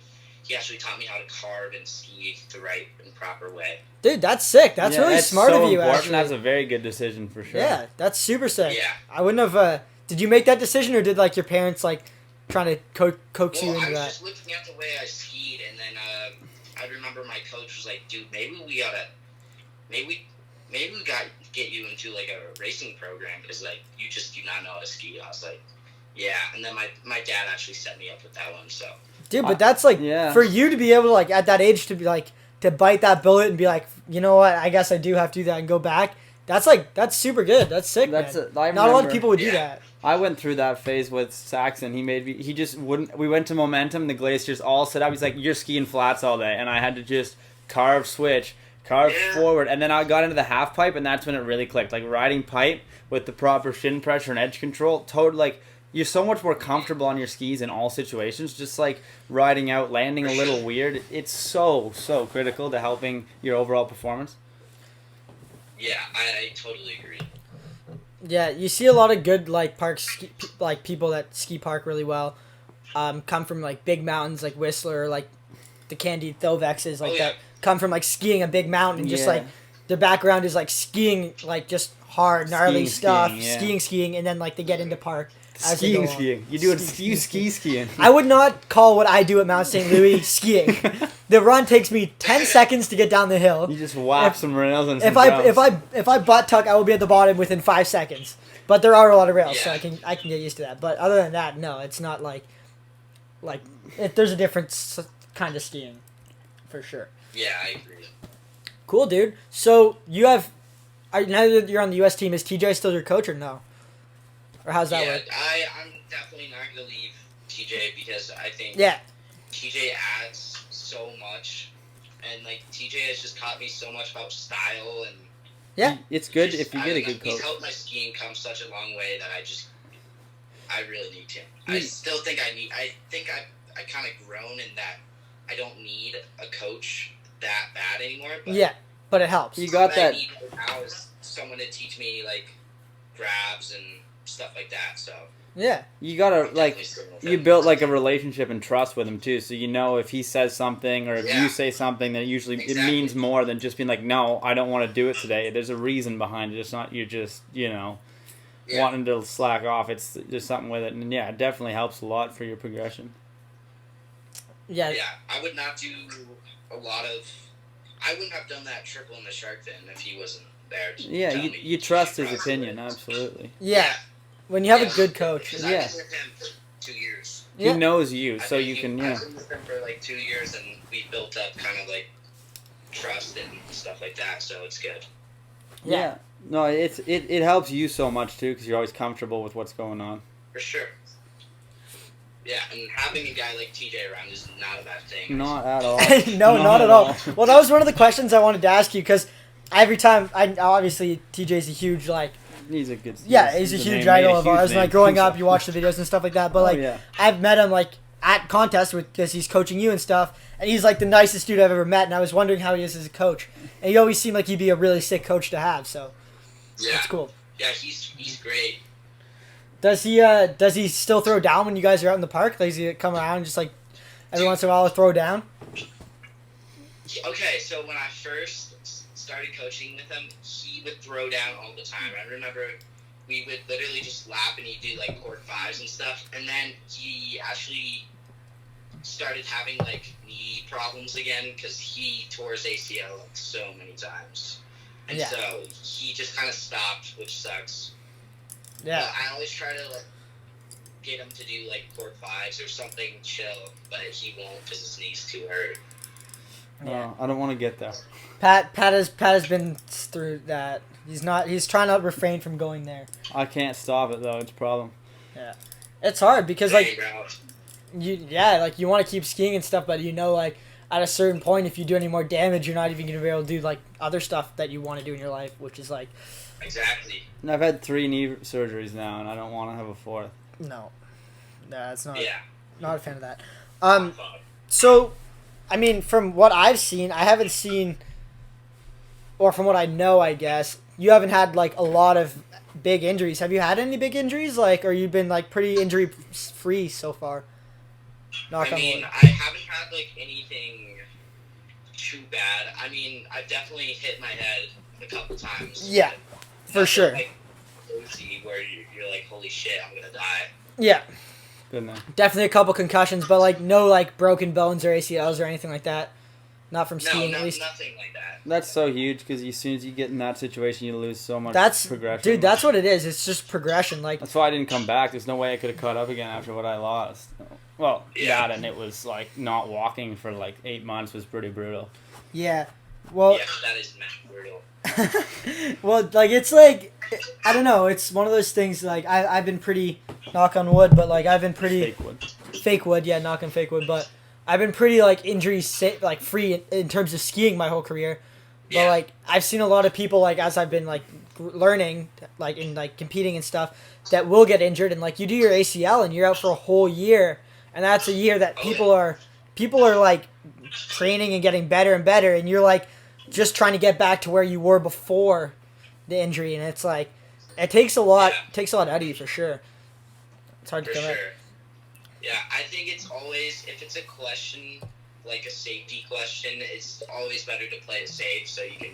S3: he actually taught me how to carve and ski the right and proper way.
S1: Dude, that's sick. That's
S2: Yeah,
S1: really
S2: it's
S1: smart
S2: so
S1: of you,
S2: important.
S1: actually.
S2: That's a very good decision for sure.
S1: Yeah, that's super sick.
S3: Yeah.
S1: I wouldn't have. Did you make that decision, or did like your parents like trying to coax you
S3: Well, I
S1: into
S3: was
S1: that?
S3: just looking at the way I skied, and then I remember my coach was like, "Dude, maybe we got get you into like a racing program because like you just do not know how to ski." I was like, "Yeah," and then my dad actually set me up with that one. So
S1: Dude, but that's like
S2: yeah.
S1: for you to be able to like at that age to be like to bite that bullet and be like, you know what? I guess I do have to do that and go back. That's super good. That's sick.
S2: That's
S1: man.
S2: I
S1: Not a lot of
S2: remember-
S1: people would do
S3: Yeah.
S1: that.
S2: I went through that phase with Saxon. He just wouldn't. We went to Momentum. The glaciers all set up. He's like, "You're skiing flats all day," and I had to just carve
S3: Yeah.
S2: forward, and then I got into the half pipe, and that's when it really clicked. Like riding pipe with the proper shin pressure and edge control. Like you're so much more comfortable on your skis in all situations. Just like riding out, landing a little weird. It's so critical to helping your overall performance.
S3: yeah, I totally agree.
S1: Yeah, you see a lot of good like like people that ski park really well. Come from like big mountains like Whistler, like the Candied Thovexes, like
S3: Oh, yeah.
S1: that. Come from like skiing a big mountain, and just
S2: Yeah.
S1: like their background is like skiing, like just hard, gnarly stuff,
S2: skiing, yeah.
S1: skiing, and then like they get into park. as they go on.
S2: Skiing. You do it. You ski skiing.
S1: I would not call what I do at Mount St. Louis skiing. The run takes me 10 seconds to get down the hill.
S2: You just whap some rails and some
S1: If I butt tuck, I will be at the bottom within 5 seconds. But there are a lot of rails, so
S3: Yeah.
S1: I can get used to that. But other than that, no, it's not like there's a different kind of skiing, for sure.
S3: Yeah, I agree.
S1: Cool, dude. So you have, now that you're on the U.S. team, is TJ still your coach or no? Or how's that
S3: Yeah,
S1: work?
S3: I'm definitely not gonna leave TJ because I think
S1: Yeah,
S3: TJ adds so much, and like TJ has just taught me so much about style and.
S1: yeah.
S2: It's good
S3: just-
S2: if you
S3: I
S2: get a
S3: don't know,
S2: good
S3: He's
S2: coach.
S3: helped my skiing come such a long way that I just. I really need to. I still think I think I kind of grown in that I don't need a coach that bad anymore. But
S1: yeah, but it helps.
S2: You got that.
S3: I need now is someone to teach me like grabs and stuff like that. So
S1: yeah,
S2: you gotta you built like a relationship and trust with him too. So you know if he says something or if you say something, then usually it means more than just being like, no, I don't want to do it today. There's a reason behind it. It's not you're just wanting to slack off. It's there's something with it, and yeah, it definitely helps a lot for your progression.
S1: Yeah.
S3: Yeah, I would not do a lot of. I wouldn't have done that triple in the shark fin if he wasn't there.
S2: You trust his opinion, absolutely.
S1: Yeah. When you have a good coach.
S3: I've been with him for 2 years.
S2: He knows you, so you can.
S3: I've been with him for like 2 years, and we built up kind of like trust and stuff like that. So it's good.
S2: Yeah. No, it helps you so much too because you're always comfortable with what's going on.
S3: For sure. Yeah, and having a guy like TJ around is not a bad thing.
S2: Not at all.
S1: No, not at all. Well, that was one of the questions I wanted to ask you because every time, obviously TJ's a huge
S2: He's a good.
S1: He's a huge idol of ours. Like growing up, you watch the videos and stuff like that. But I've met him like at contests because he's coaching you and stuff, and he's like the nicest dude I've ever met. And I was wondering how he is as a coach, and he always seemed like he'd be a really sick coach to have. So that's cool.
S3: Yeah, he's great.
S1: Does he still throw down when you guys are out in the park? Does he come around and just like every once in a while throw down?
S3: Okay, so when I first started coaching with him, he would throw down all the time. I remember we would literally just lap and he'd do like cork fives and stuff, and then he actually started having like knee problems again because he tore his ACL like so many times, and so he just kind of stopped, which sucks.
S1: Yeah.
S3: But I always try to like get him to do like cork fives or something chill, but he won't because his knee's too hurt.
S2: No, I don't want to get there.
S1: Pat has been through that. He's trying to refrain from going there.
S2: I can't stop it though. It's a problem.
S1: Yeah, it's hard because you want to keep skiing and stuff, but like at a certain point, if you do any more damage, you're not even gonna be able to do like other stuff that you want to do in your life, which is like.
S3: Exactly.
S2: And I've had 3 knee surgeries now, and I don't want to have a 4th.
S1: No, it's not.
S3: Yeah.
S1: Not a fan of that. So, I mean, from what I've seen, I haven't seen, or from what I know, I guess you haven't had like a lot of big injuries. Have you had any big injuries? Like, or you've been like pretty injury free so far?
S3: I haven't had like anything too bad. I mean, I've definitely hit my head a couple times.
S1: Yeah, for sure.
S3: Like, where you're like, holy shit, I'm gonna die.
S1: Yeah.
S2: Been there.
S1: Definitely a couple concussions, but like no like broken bones or ACLs or anything like that. Not from skiing, at least.
S3: Nothing like that.
S2: That's so huge because as soon as you get in that situation, you lose so much progression.
S1: Dude, that's what it is. It's just progression. Like
S2: that's why I didn't come back. There's no way I could have caught up again after what I lost. Well, that and it was like not walking for like 8 months was pretty brutal.
S1: Yeah. Well.
S3: Yeah, that is brutal.
S1: Well, like it's like I don't know. It's one of those things. Like I've been pretty knock on wood, but like I've been pretty fake wood. Yeah, knock on fake wood. But I've been pretty like injury like free in terms of skiing my whole career. But like I've seen a lot of people like as I've been like learning like in like competing and stuff that will get injured and like you do your ACL and you're out for a whole year and that's a year that people are like training and getting better and better and you're like just trying to get back to where you were before the injury and it's like it takes a lot out of you for sure. It's hard to come back.
S3: Yeah, I think it's always if it's a question like a safety question, it's always better to play it safe so you can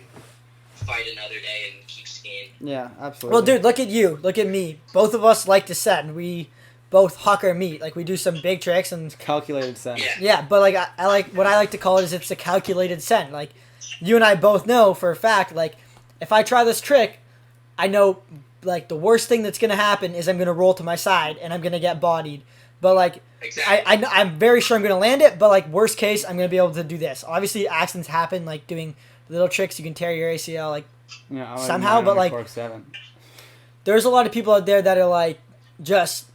S3: fight another day and keep skiing.
S2: Yeah, absolutely.
S1: Well, dude, look at you. Look at me. Both of us like to set, and we both huck our meat. Like, we do some big tricks and...
S2: Calculated send.
S1: Yeah, but, like, I like... What I like to call it is it's a calculated send. Like, you and I both know for a fact, like, if I try this trick, I know, like, the worst thing that's going to happen is I'm going to roll to my side, and I'm going to get bodied. But, like... Exactly. I'm very sure I'm going to land it, but, like, worst case, I'm going to be able to do this. Obviously, accidents happen, like, doing little tricks, you can tear your ACL, like, somehow, but, like, there's a lot of people out there that are, like, just,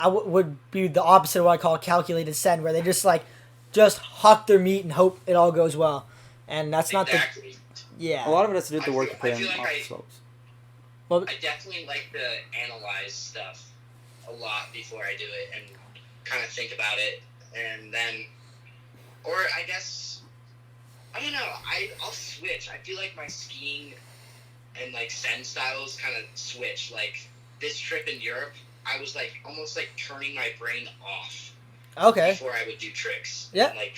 S1: would be the opposite of what I call a calculated send, where they just, like, just huck their meat and hope it all goes well. And that's not the... Yeah.
S2: A lot of it has to do with the work you put in off the slopes.
S3: Well, I definitely like to analyze stuff a lot before I do it and kind of think about it, and then, or I guess, I don't know, I'll switch. I feel like my skiing and like send styles kind of switch. Like this trip in Europe, I was like almost like turning my brain off.
S1: Okay.
S3: Before I would do tricks.
S1: Yeah.
S3: And, like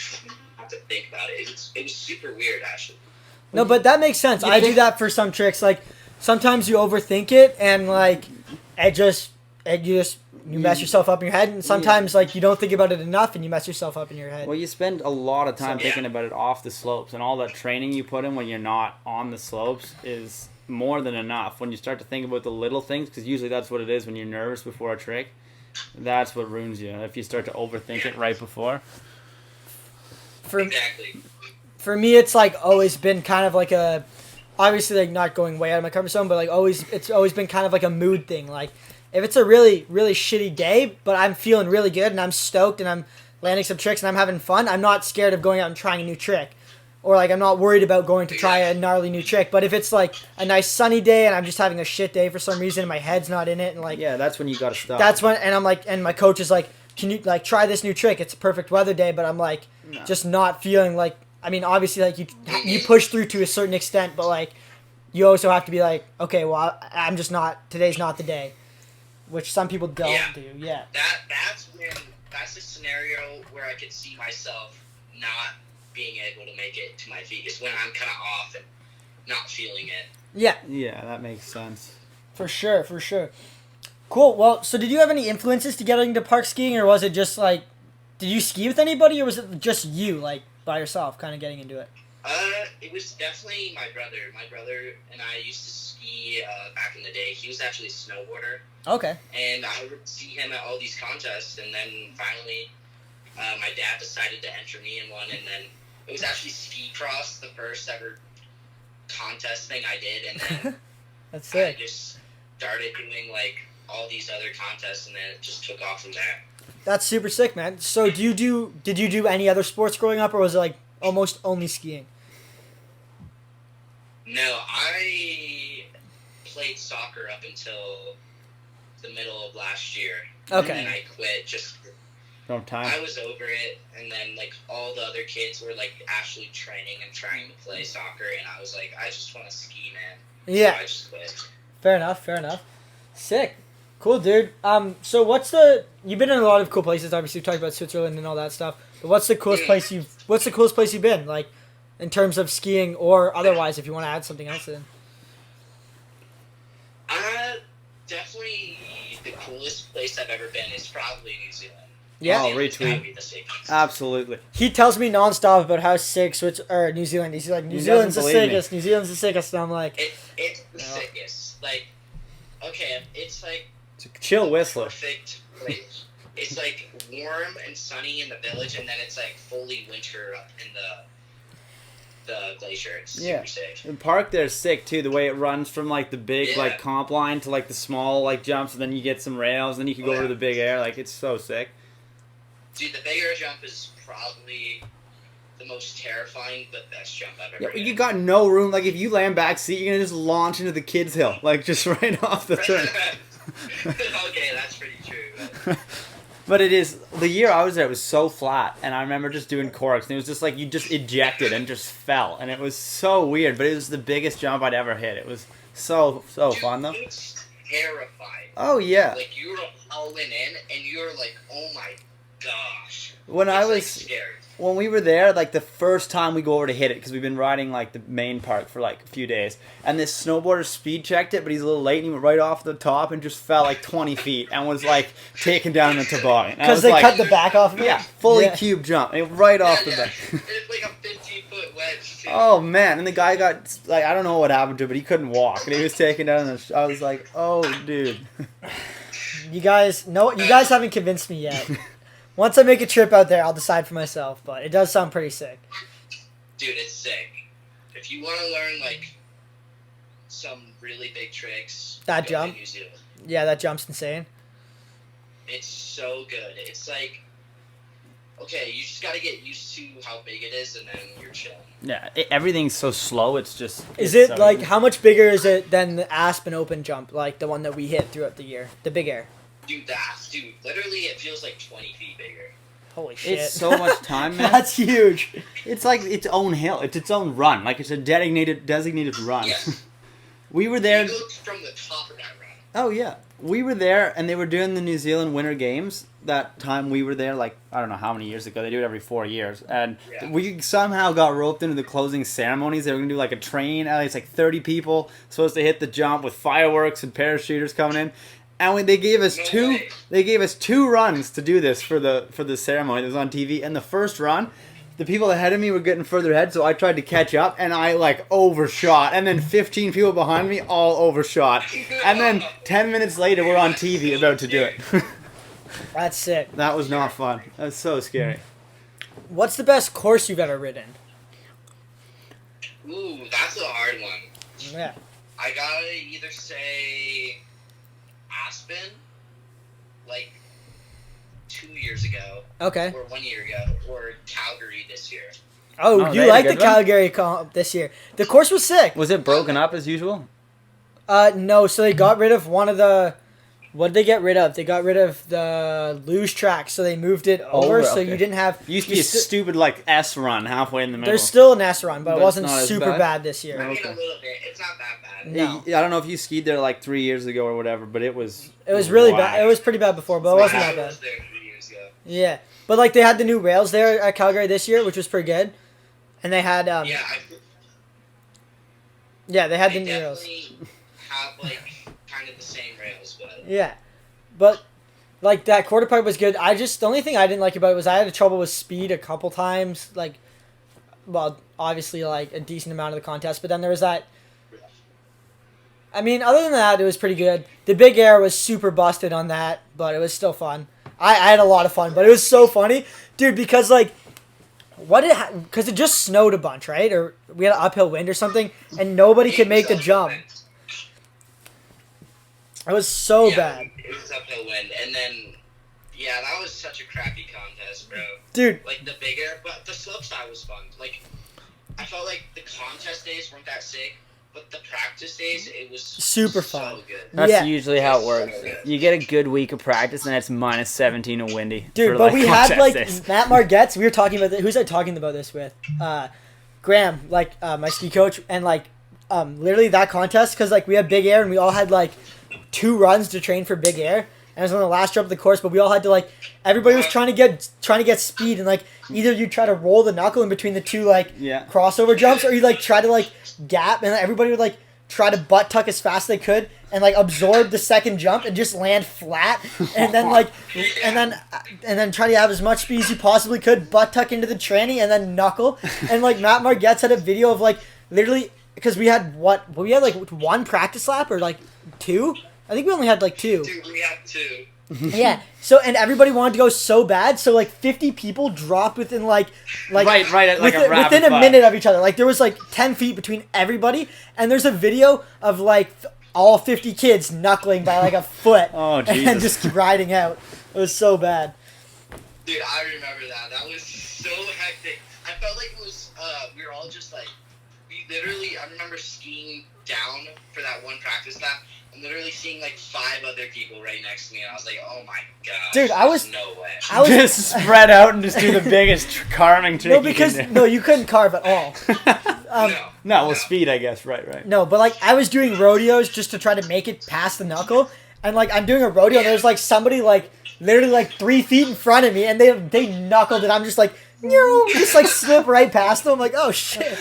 S3: have to think about it. It was super weird actually.
S1: No, but that makes sense. I do that for some tricks. Like sometimes you overthink it, and like you mess yourself up in your head, and sometimes like you don't think about it enough, and you mess yourself up in your head.
S2: Well, you spend a lot of time thinking about it off the slopes, and all that training you put in when you're not on the slopes is more than enough. When you start to think about the little things, because usually that's what it is when you're nervous before a trick. That's what ruins you if you start to overthink it right before.
S3: Exactly.
S1: For me, it's like always been kind of like a, obviously like not going way out of my comfort zone, but like it's always been kind of like a mood thing. Like if it's a really, really shitty day, but I'm feeling really good and I'm stoked and I'm landing some tricks and I'm having fun, I'm not scared of going out and trying a new trick. Or like I'm not worried about going to try a gnarly new trick. But if it's like a nice sunny day and I'm just having a shit day for some reason and my head's not in it, and like
S2: that's when you gotta stop.
S1: That's when, and I'm like, and my coach is like, can you like try this new trick? It's a perfect weather day, but I'm like just not feeling like. I mean, obviously, like you push through to a certain extent, but like you also have to be like, okay, well, I'm just not. Today's not the day, which some people don't do. Yeah.
S3: That's a scenario where I could see myself not being able to make it to my feet. Is when I'm kind of off and not feeling it.
S1: Yeah.
S2: Yeah, that makes sense.
S1: For sure. Cool. Well, so did you have any influences to getting into park skiing, or was it just like, did you ski with anybody, or was it just you, like by yourself, kind of getting into it?
S3: It was definitely my brother. My brother and I used to ski back in the day. He was actually a snowboarder.
S1: Okay.
S3: And I would see him at all these contests, and then finally, my dad decided to enter me in one, and then it was actually ski cross, the first ever contest thing I did, and then
S1: That's sick.
S3: I just started doing like all these other contests, and then it just took off from there.
S1: That's super sick, man. So did you do any other sports growing up, or was it like almost only skiing?
S3: No, I played soccer up until the middle of last year.
S1: Okay.
S3: And then I quit just.
S2: No time.
S3: I was over it, and then like all the other kids were like actually training and trying to play soccer, and I was like, I just want to ski, man.
S1: Yeah.
S3: So I just quit.
S1: Fair enough. Sick. Cool, dude. So you've been in a lot of cool places, obviously. We've talked about Switzerland and all that stuff. But what's the coolest place you've been, like, in terms of skiing or otherwise, if you want to add something else in?
S3: Definitely the coolest place I've ever been is probably New Zealand.
S1: Yeah.
S2: Oh, retweet. Absolutely.
S1: He tells me nonstop about how sick New Zealand. He's like, New Zealand's the sickest. New Zealand's the sickest. And I'm like,
S3: it's the sickest. Like, okay, it's like
S2: it's a chill whistler.
S3: Perfect place. It's like warm and sunny in the village, and then it's like fully winter up in the glacier. It's super sick.
S2: The park there's sick too. The way it runs from like the big like comp line to like the small like jumps, and then you get some rails, and then you can go over to the big air. Like it's so sick.
S3: Dude, the big air jump is probably the most terrifying but best jump I've ever had.
S2: You got no room. Like if you land back seat, you're gonna just launch into the kids' hill, like just right off the turn.
S3: Okay, that's pretty true.
S2: But it is, the year I was there, it was so flat, and I remember just doing corks, and it was just like you just ejected and just fell, and it was so weird, but it was the biggest jump I'd ever hit. It was so
S3: Dude,
S2: fun, though.
S3: It's terrifying.
S2: Oh, yeah.
S3: Like, you're hauling in, and you're like, oh my gosh.
S2: When we were there, like the first time we go over to hit it, because we've been riding like the main park for like a few days, and this snowboarder speed checked it, but he's a little late, and he went right off the top and just fell like 20 feet and was like taken down in the toboggan.
S1: Because they cut the back off of it?
S2: Yeah, fully cube jump, and right off the back.
S3: It's like a 15-foot wedge, too.
S2: Oh man, and the guy got like, I don't know what happened to him, but he couldn't walk, and he was taken down. I was like, oh dude.
S1: You guys haven't convinced me yet. Once I make a trip out there, I'll decide for myself, but it does sound pretty sick.
S3: Dude, it's sick. If you want to learn, like, some really big tricks,
S1: that
S3: go
S1: jump?
S3: to New Zealand.
S1: Yeah, that jump's insane.
S3: It's so good. It's like, okay, you just got to get used to how big it is, and then you're chilling.
S2: Yeah, everything's so slow, it's just...
S1: Is it, like, how much bigger is it than the Aspen Open jump, like the one that we hit throughout the year? The big air?
S3: Dude, literally it feels like 20 feet bigger.
S1: Holy shit.
S2: It's so much time, man.
S1: That's huge.
S2: It's like its own hill. It's its own run. Like it's a designated run.
S3: Yes.
S2: We were there.
S3: You go from the top of that run.
S2: Oh yeah, we were there, and they were doing the New Zealand Winter Games. That time we were there, like I don't know how many years ago. They do it every 4 years, and we somehow got roped into the closing ceremonies. They were gonna do like a train. It's like 30 people supposed to hit the jump with fireworks and parachuters coming in. And they gave us They gave us 2 runs to do this for the ceremony. It was on TV. And the first run, the people ahead of me were getting further ahead, so I tried to catch up, and I like overshot. And then 15 people behind me all overshot. And then 10 minutes later, we're on TV about to do it.
S1: That's sick.
S2: That was not fun. That was so scary.
S1: What's the best course you've ever ridden?
S3: Ooh, that's a hard one.
S1: Yeah.
S3: I gotta either say Aspen, like 2 years ago,
S1: Okay.
S3: or 1 year ago, or Calgary this year.
S1: Oh,
S2: they
S1: you
S2: had a
S1: like the
S2: good one?
S1: Calgary comp this year. The course was sick.
S2: Was it broken up as usual?
S1: No, so they got rid of one of the... What did they get rid of? They got rid of the luge track, so they moved it over, so
S2: okay.
S1: you didn't have...
S2: It used to be a stupid like S run halfway in the middle.
S1: There's still an S run, but it
S2: But it's
S1: wasn't
S2: not as
S1: super
S2: bad?
S1: bad this year.
S3: I mean,
S2: Okay.
S3: a little bit. It's not that bad.
S1: No.
S2: I don't know if you skied there like 3 years ago or whatever, but it was...
S1: It was really
S2: whack.
S1: bad. It was pretty bad before, but it wasn't that
S3: I
S1: bad.
S3: was there 3 years ago.
S1: Yeah. But, like, they had the new rails there at Calgary this year, which was pretty good. And they had...
S3: Yeah,
S1: they had
S3: they
S1: the new rails.
S3: definitely have, like, kind of the same rails, but...
S1: Yeah. But, like, that quarter pipe was good. The only thing I didn't like about it was I had trouble with speed a couple times. Like, well, obviously, like, a decent amount of the contest. But then there was that... I mean, other than that, it was pretty good. The big air was super busted on that, but it was still fun. I had a lot of fun, but it was so funny. Dude, because, like... Because it just snowed a bunch, right? Or we had an uphill wind or something, and nobody could make the jump. It was so bad.
S3: It was uphill wind, and then, yeah, that was such a crappy contest, bro.
S1: Dude.
S3: Like, the big air, but the slopestyle was fun. Like, I felt like the contest days weren't that sick, but the practice days, it was
S1: super
S3: so
S1: fun.
S3: good.
S2: That's usually how it
S3: So
S2: works.
S3: good.
S2: You get a good week of practice, and it's minus 17 and windy.
S1: Dude,
S2: for,
S1: but we had,
S2: contest
S1: like,
S2: days.
S1: Matt Margetts. We were talking about who's I talking about this with? Graham, like, my ski coach. And, like, literally that contest, because, like, we had big air, and we all had, like, 2 runs to train for big air. And it was on the last jump of the course, but we all had to, like, everybody was trying to get speed, and, like, either you try to roll the knuckle in between the 2, like, crossover jumps, or you, like, try to, like, gap, and everybody would, like, try to butt tuck as fast as they could and like absorb the second jump and just land flat and then like and then try to have as much speed as you possibly could, butt tuck into the tranny and then knuckle. And like Matt Margetts had a video of like literally, because we had like 1 practice lap or like 2. I think we only had like 2.
S3: Dude, we had 2.
S1: Yeah. So and everybody wanted to go so bad, so like 50 people dropped within like
S2: right at, like, a rapid
S1: within a
S2: fire.
S1: minute of each other. Like there was like 10 feet between everybody, and there's a video of like all 50 kids knuckling by like a foot
S2: Oh,
S1: and
S2: Jesus.
S1: just riding out. It was so bad.
S3: Dude, I remember that. That was so hectic. I felt like it was, we were all just like, I remember skiing down for that 1 practice lap, and literally seeing like 5 other people right next to me, and I was like, oh my god.
S1: Dude,
S3: no way.
S2: Just spread out and just do the biggest carving trick.
S1: No, because you couldn't carve at all.
S2: No, speed, I guess. Right.
S1: No, but like I was doing rodeos just to try to make it past the knuckle, and like I'm doing a rodeo, and there's like somebody like literally like 3 feet in front of me, and they knuckled, and I'm just like, just like slip right past them. I'm like, oh shit.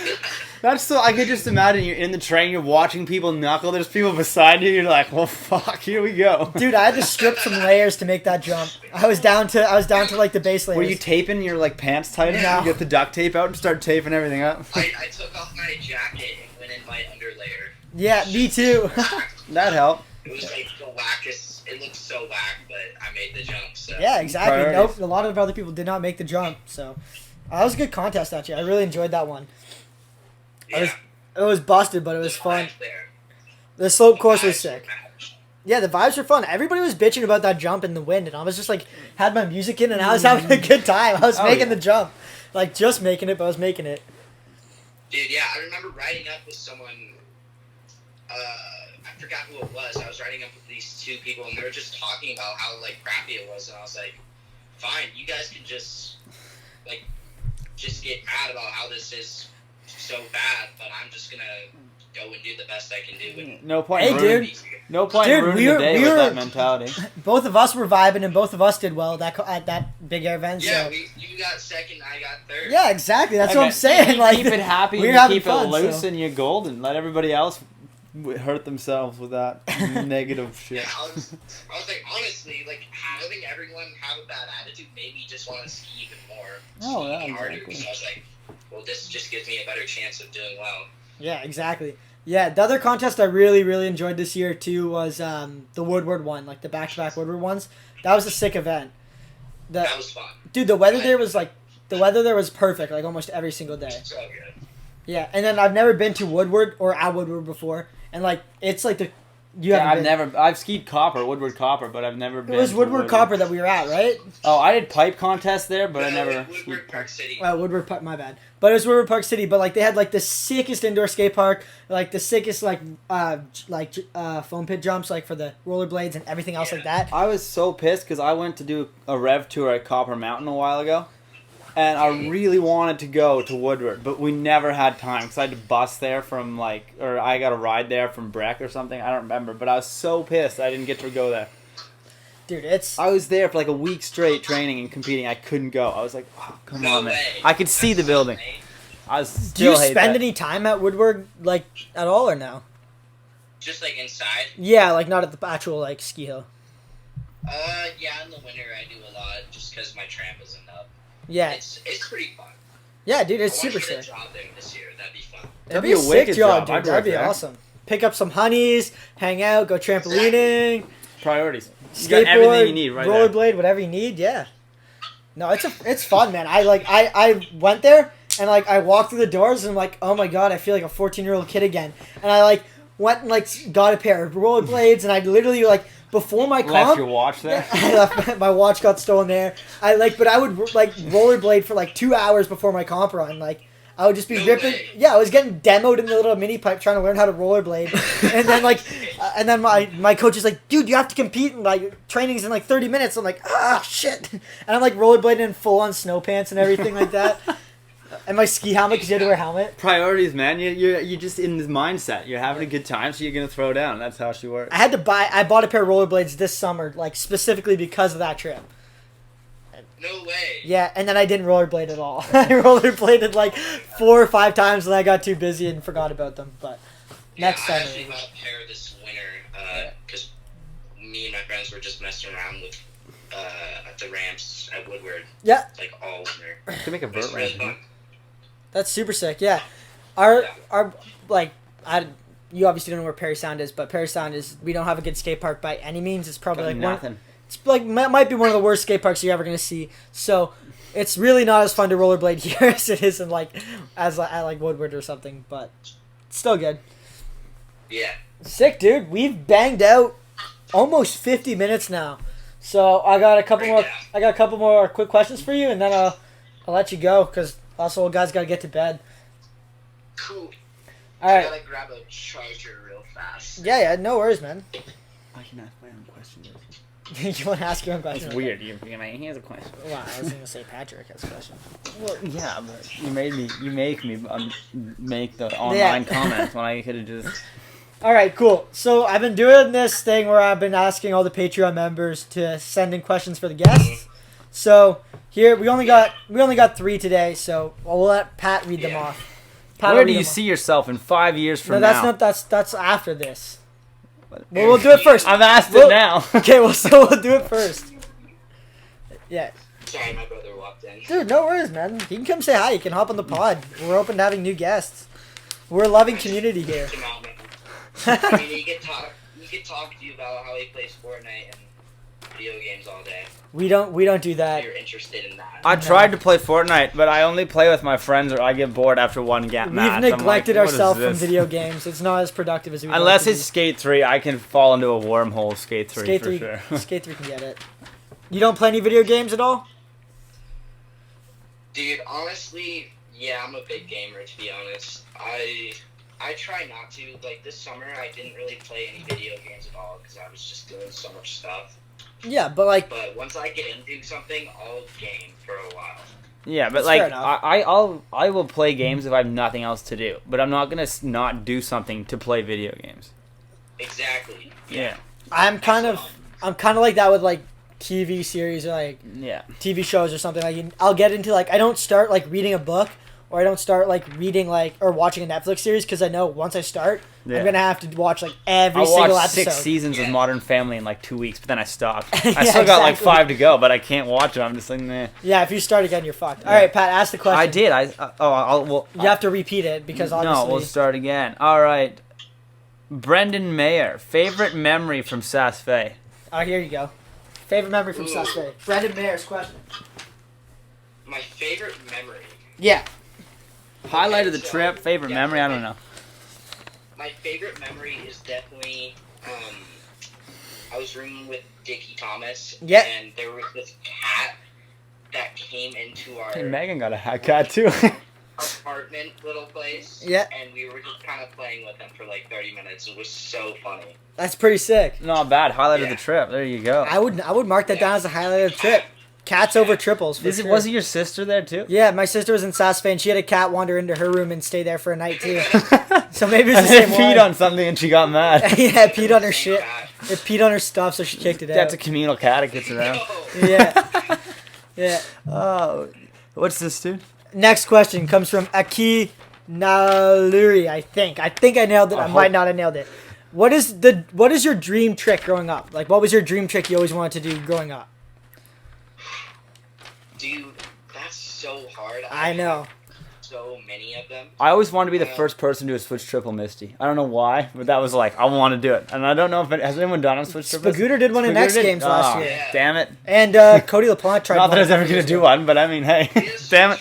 S2: That's so. I could just imagine you're in the train, you're watching people knuckle. There's people beside you. You're like, well, fuck, here we go.
S1: Dude, I had to strip some layers to make that jump. I was down to like the base layers.
S2: Were you taping your like pants tighter?
S1: No.
S2: You get the duct tape out and start taping everything up.
S3: I took off my jacket and went in my underlayer.
S1: Yeah, me too.
S2: That helped.
S3: It was like the wackest. It looked so whack, but I made the jump. So
S1: Yeah, exactly.
S2: Priorities.
S1: Nope, a lot of other people did not make the jump, so that was a good contest actually. I really enjoyed that one.
S3: yeah.
S1: It was busted, but it was
S3: The
S1: fun.
S3: vibes there.
S1: The slope
S3: The
S1: course was
S3: vibes
S1: sick.
S3: were matched.
S1: Yeah, the vibes were fun. Everybody was bitching about that jump in the wind, and I was just like, had my music in, and I was having a good time. I was making the jump. Like, just making it, but I was making it.
S3: Dude, yeah, I remember riding up with someone, I forgot who it was. I was riding up with these two people, and they were just talking about how like crappy it was, and I was like, fine, you guys can just get mad about how this is so bad, but I'm just gonna go and do the best I can do. And
S2: no point.
S1: Hey,
S2: in
S1: dude.
S2: ruining, no point in ruining the day with that mentality.
S1: Both of us were vibing, and both of us did well at that big air event.
S3: yeah,
S1: So.
S3: you got second, I got third.
S1: Yeah, exactly. That's
S2: Okay,
S1: what I'm saying. Like,
S2: keep it happy
S1: we're
S2: and
S1: having
S2: keep
S1: fun,
S2: it loose,
S1: so.
S2: and you're golden. Let everybody else hurt themselves with that negative shit.
S3: Yeah, I was like, honestly, like, having everyone have a bad attitude made me just want to ski even more.
S2: Oh, yeah,
S3: harder.
S2: exactly.
S3: So I was like, well, this just gives me a better chance of doing well.
S1: Yeah, exactly. Yeah, the other contest I really, really enjoyed this year, too, was the Woodward one, like the back-to-back Woodward ones. That was a sick event.
S3: That was fun.
S1: Dude, the weather there was perfect, like, almost every single day.
S3: So good.
S1: Yeah, and then I've never been to Woodward or at Woodward before, and, like, it's like the...
S2: I've skied Woodward Copper, but I've never been.
S1: It was
S2: to
S1: Woodward Copper that we were at, right?
S2: Oh, I did pipe contest there, but I never.
S3: Woodward Park City.
S1: Woodward Park, my bad. But it was Woodward Park City, but, like, they had, like, the sickest indoor skate park, like, the sickest, foam pit jumps, like, for the rollerblades and everything else like that.
S2: I was so pissed because I went to do a rev tour at Copper Mountain a while ago, and I really wanted to go to Woodward, but we never had time because I had to bus there from, or I got a ride there from Breck or something. I don't remember, but I was so pissed I didn't get to go there.
S1: Dude,
S2: I was there for like a week straight training and competing. I couldn't go. I was like, oh, come on, man.
S3: Way.
S2: I could see the building. I was
S1: do
S2: still
S1: you
S2: hate
S1: spend
S2: that.
S1: any time at Woodward, like, at all or no?
S3: Just like inside?
S1: Yeah, like, not at the actual, like, ski hill.
S3: Yeah, in the winter I do a lot just because my tramp isn't up.
S1: Yeah.
S3: It's pretty fun.
S1: Yeah, dude, it's
S3: I want
S1: super
S3: to get
S1: sick.
S3: a job there this year. That'd be fun.
S1: That'd
S2: be
S1: be a
S2: a
S1: sick
S2: wicked
S1: job,
S2: job.
S1: dude.
S2: I'd
S1: That'd
S2: work
S1: be
S2: there.
S1: awesome. Pick up some honeys, hang out, go trampolining,
S2: Priorities. You got everything you need
S1: skateboard,
S2: right there.
S1: rollerblade, whatever you need. Yeah. No, it's fun, man. I went there and like I walked through the doors and I'm like, oh my god, I feel like a 14-year-old kid again. And I like went and like got a pair of rollerblades and I literally like before my comp.
S2: Left your watch there?
S1: I left my watch got stolen there. But I would like rollerblade for like 2 hours before my comp run. Like I would just be ripping.
S3: Way.
S1: Yeah, I was getting demoed in the little mini pipe trying to learn how to rollerblade. And then and then my coach is like, dude, you have to compete and like training's in like 30 minutes. I'm like, shit. And I'm like rollerblading in full on snow pants and everything like that. And my ski helmet because you had to wear a helmet.
S2: Priorities, man. You're just in this mindset. You're having a good time, so you're gonna throw down. That's how she works.
S1: I bought a pair of rollerblades this summer, like specifically because of that trip.
S3: No way.
S1: Yeah, and then I didn't rollerblade at all. I rollerbladed like 4 or 5 times, and I got too busy and forgot about them. But next
S3: I
S1: time.
S3: actually bought a pair this winter because me and my friends were just messing around with at the ramps at Woodward.
S1: Yeah.
S3: Like all winter.
S2: To make a
S3: It was
S2: vert
S3: really
S2: ramp.
S3: fun.
S1: That's super sick. Yeah, you obviously don't know where Perry Sound is, but Perry Sound is we don't have a good skate park by any means. It's probably like
S2: Nothing.
S1: It's like might be one of the worst skate parks you're ever gonna see. So it's really not as fun to rollerblade here as it is in at Woodward or something, but it's still good.
S3: Yeah.
S1: Sick, dude. We've banged out almost 50 minutes now. So I got a couple more quick questions for you, and then I'll let you go because also old guys gotta get to bed.
S3: Cool.
S1: All
S3: I
S1: right.
S3: gotta grab a charger real fast.
S1: Yeah. No worries, man.
S2: I can ask my own question.
S1: You want to ask your own question?
S2: It's weird. You're like, here's a question.
S1: Well, I was gonna say Patrick has a question.
S2: Well, yeah, but you make me make the online comments when I could have just.
S1: All right, cool. So I've been doing this thing where I've been asking all the Patreon members to send in questions for the guests. So here we only got 3 today. So we'll let Pat read them off. Pat
S2: Where
S1: will
S2: do
S1: read
S2: you
S1: them
S2: see yourself in 5 years
S1: off.
S2: from
S1: No,
S2: now?
S1: that's after this. Well, we'll do it first.
S2: I've asked it now.
S1: Okay, so we'll do it first. Yeah.
S3: Sorry, my brother walked in.
S1: Dude, no worries, man. You can come say hi. You can hop on the pod. We're open to having new guests. We're a loving community here.
S3: Come out, man. I mean, he could talk to you about how he plays Fortnite and video games all day.
S1: We don't do that.
S3: If you're interested in that.
S2: I tried to play Fortnite, but I only play with my friends or I get bored after one match.
S1: We've neglected
S2: I'm like,
S1: ourselves
S2: what
S1: from
S2: is
S1: video
S2: this?
S1: games. It's not as productive as we
S2: Unless
S1: like
S2: it's Skate 3, I can fall into a wormhole Skate 3
S1: Skate
S2: for
S1: 3,
S2: sure.
S1: Skate 3 can get it. You don't play any video games at all?
S3: Dude, honestly, yeah, I'm a big gamer, to be honest. I try not to. Like, this summer, I didn't really play any video games at all because I was just doing so much stuff.
S1: Yeah, but like.
S3: But once I get into something, I'll game for a while.
S2: Yeah, but
S1: That's
S2: like I will play games if I have nothing else to do. But I'm not gonna not do something to play video games.
S3: Exactly.
S2: Yeah.
S1: I'm kind of like that with like TV series or like
S2: Yeah.
S1: TV shows or something. Like I'll get into like I don't start like reading a book or I don't start like reading like or watching a Netflix series because I know once I start
S2: Yeah.
S1: I'm gonna have to watch like every
S2: I
S1: single
S2: watched
S1: episode.
S2: 6 seasons of Modern Family in like 2 weeks, but then I stopped. I
S1: Yeah,
S2: still got like
S1: exactly.
S2: 5 to go, but I can't watch it. I'm just like, nah.
S1: Yeah, if you start again, you're fucked. All right, Pat, ask the question.
S2: I did. Well,
S1: You have to repeat it because obviously.
S2: No, we'll start again. All right. Brendan Mayer, favorite memory from Sass Fay.
S1: Oh, here you go. Favorite memory from
S3: Ooh.
S1: Saturday. Brendan Mayer's question.
S3: My favorite memory.
S1: Yeah.
S2: Highlight of the
S3: so-
S2: trip, favorite
S3: yeah,
S2: memory, I
S3: okay.
S2: don't know.
S3: My favorite memory is definitely, I was rooming with Dickie Thomas,
S1: Yeah.
S3: and there was this cat that came into our
S2: Hey, Megan got a hat cat too.
S3: apartment little place,
S1: Yeah.
S3: and we were just kind of playing with him for like 30 minutes. It was so funny.
S1: That's pretty sick.
S2: Not bad. Highlight of
S3: Yeah.
S2: the trip. There you go.
S1: I would mark that down as a highlight of the trip. Cats over triples. For sure.
S2: Was it your sister there too?
S1: Yeah, my sister was in Sass Fay and she had a cat wander into her room and stay there for a night too. So maybe it's
S2: And
S1: the
S2: it
S1: same
S2: peed
S1: one.
S2: on something and she got mad.
S1: Yeah, it peed on her
S3: Same
S1: shit.
S3: cat.
S1: It peed on her stuff, so she kicked it
S2: That's a
S1: out.
S2: communal cat. It gets around.
S3: No.
S1: Yeah. Yeah.
S2: Oh, what's this, dude?
S1: Next question comes from Aki Naluri, I think. I think I nailed it. I might not have nailed it. What is your dream trick growing up? Like, what was your dream trick you always wanted to do growing up?
S3: Dude, that's so hard.
S1: I know.
S3: So many of them.
S2: I always wanted to be the first person to switch triple Misty. I don't know why, but that was like, I want to do it. And I don't know if has anyone done a switch triple Misty?
S1: Spagooter did one in
S2: Spagooter
S1: X
S2: did?
S1: Games last
S2: Oh,
S1: year.
S3: Yeah.
S2: Damn it.
S1: And Cody LaPlante tried
S2: Not
S1: one.
S2: that I was ever going to do one, but I mean, hey. Damn it.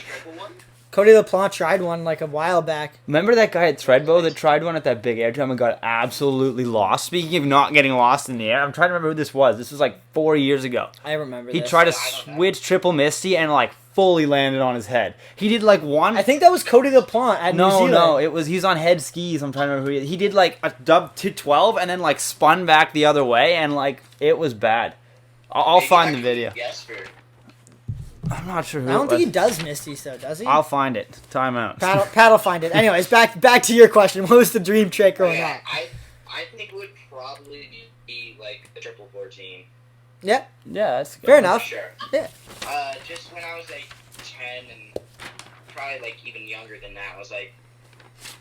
S1: Cody LaPlante tried one like a while back.
S2: Remember that guy at Threadbow that tried one at that big air jump and got absolutely lost? Speaking of not getting lost in the air, I'm trying to remember who this was. This was like 4 years ago.
S1: I remember
S2: He
S1: this.
S2: tried to
S3: I don't know.
S2: switch triple Misty and like fully landed on his head. He did like one.
S1: I think that was Cody LaPlante at New Zealand.
S2: No, he's on head skis. I'm trying to remember who he did like a dub to 12 and then like spun back the other way and like it was bad. I'll find the video.
S3: Yes, for
S2: I'm not sure who
S1: I don't
S2: it
S1: think he
S2: was.
S1: does Misty, though, does he?
S2: I'll find it. Time out.
S1: Pat will find it. Anyways, back to your question. What was the dream trick growing up?
S3: I think it would probably be like the 14.
S1: Yeah,
S2: Yeah, that's good.
S1: fair
S3: For
S1: enough.
S3: sure.
S1: Yeah.
S3: Just when I was like 10 and probably like even younger than that, I was like,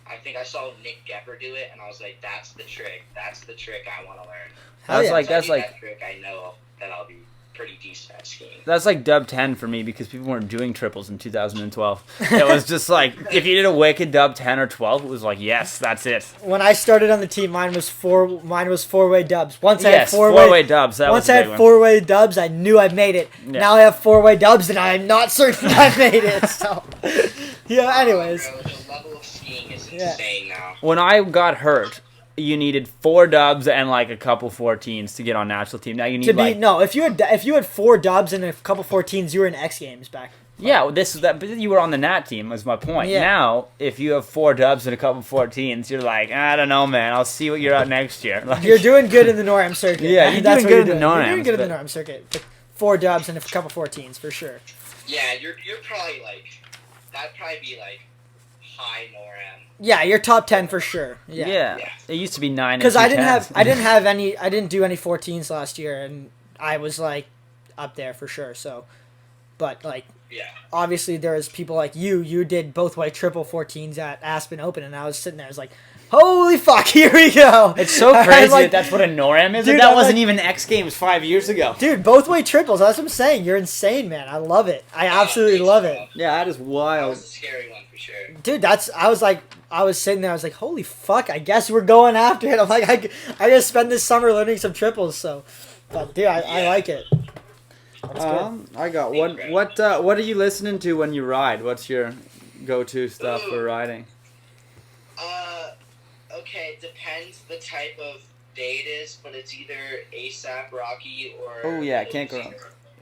S3: I think I saw Nick Gepper do it, and I was like, that's the trick. That's the trick I want to learn.
S1: Hell yeah.
S2: That's
S3: Once I do
S2: like
S3: that trick, I know that I'll be pretty decent at skiing.
S2: That's like dub 10 for me because people weren't doing triples in 2012. It was just like, if you did a wicked dub 10 or 12, it was like, yes, that's it.
S1: When I started on the team, mine was four-way dubs. Once I
S2: Yes,
S1: had
S2: four-way dubs. That
S1: Once
S2: was
S1: I
S2: a
S1: had
S2: big one.
S1: four-way dubs, I knew I made it.
S2: Yeah.
S1: Now I have four-way dubs, and I'm not certain I made it. So, yeah. Anyways,
S3: Bro, the level of skiing is
S1: Yeah.
S3: insane now.
S2: When I got hurt, you needed 4 dubs and like a couple 14s to get on national team. Now you need
S1: to be
S2: like
S1: no, if you had 4 dubs and a couple 14s, you were in X Games back.
S2: yeah, this is that. But you were on the nat team. Was my point.
S1: Yeah.
S2: Now, if you have 4 dubs and a couple 14s, you're like, I don't know, man. I'll see what you're at next year. Like,
S1: You're doing good in the NORAM circuit.
S2: Yeah, you're
S1: That's
S2: doing
S1: what
S2: good in the
S1: You're doing
S2: NORAMs,
S1: good in the
S2: but-
S1: NORAM circuit. With 4 dubs and a couple 14s for sure.
S3: Yeah, you're probably like, that'd probably be like high NORAM.
S1: Yeah, you're top 10 for sure.
S2: yeah.
S3: Yeah.
S2: It used to be 9.
S1: Because I didn't have
S2: 210s.
S1: I didn't do any 14s last year, and I was like up there for sure. So, but like
S3: Yeah.
S1: obviously there was people like you did both way triple 14s at Aspen Open, and I was sitting there, I was like, holy fuck, here we go.
S2: It's so
S1: I'm
S2: crazy
S1: like,
S2: that that's what a NORAM is.
S1: Dude,
S2: and that
S1: I'm
S2: wasn't
S1: like-
S2: even X Games 5 years ago.
S1: dude, both way triples. That's what I'm saying. You're insane, man. I love it. I absolutely love it.
S2: Yeah, that is
S3: That
S2: wild.
S3: was a scary one for sure.
S1: Dude, I was sitting there, I was like, holy fuck, I guess we're going after it. I'm like, I just spend this summer learning some triples, so. But, dude, I like it. That's good.
S2: I got one. What are you listening to when you ride? What's your go-to stuff for riding?
S3: Okay, it depends the type of day it is, but it's either ASAP Rocky or.
S2: Oh, yeah, can't go wrong.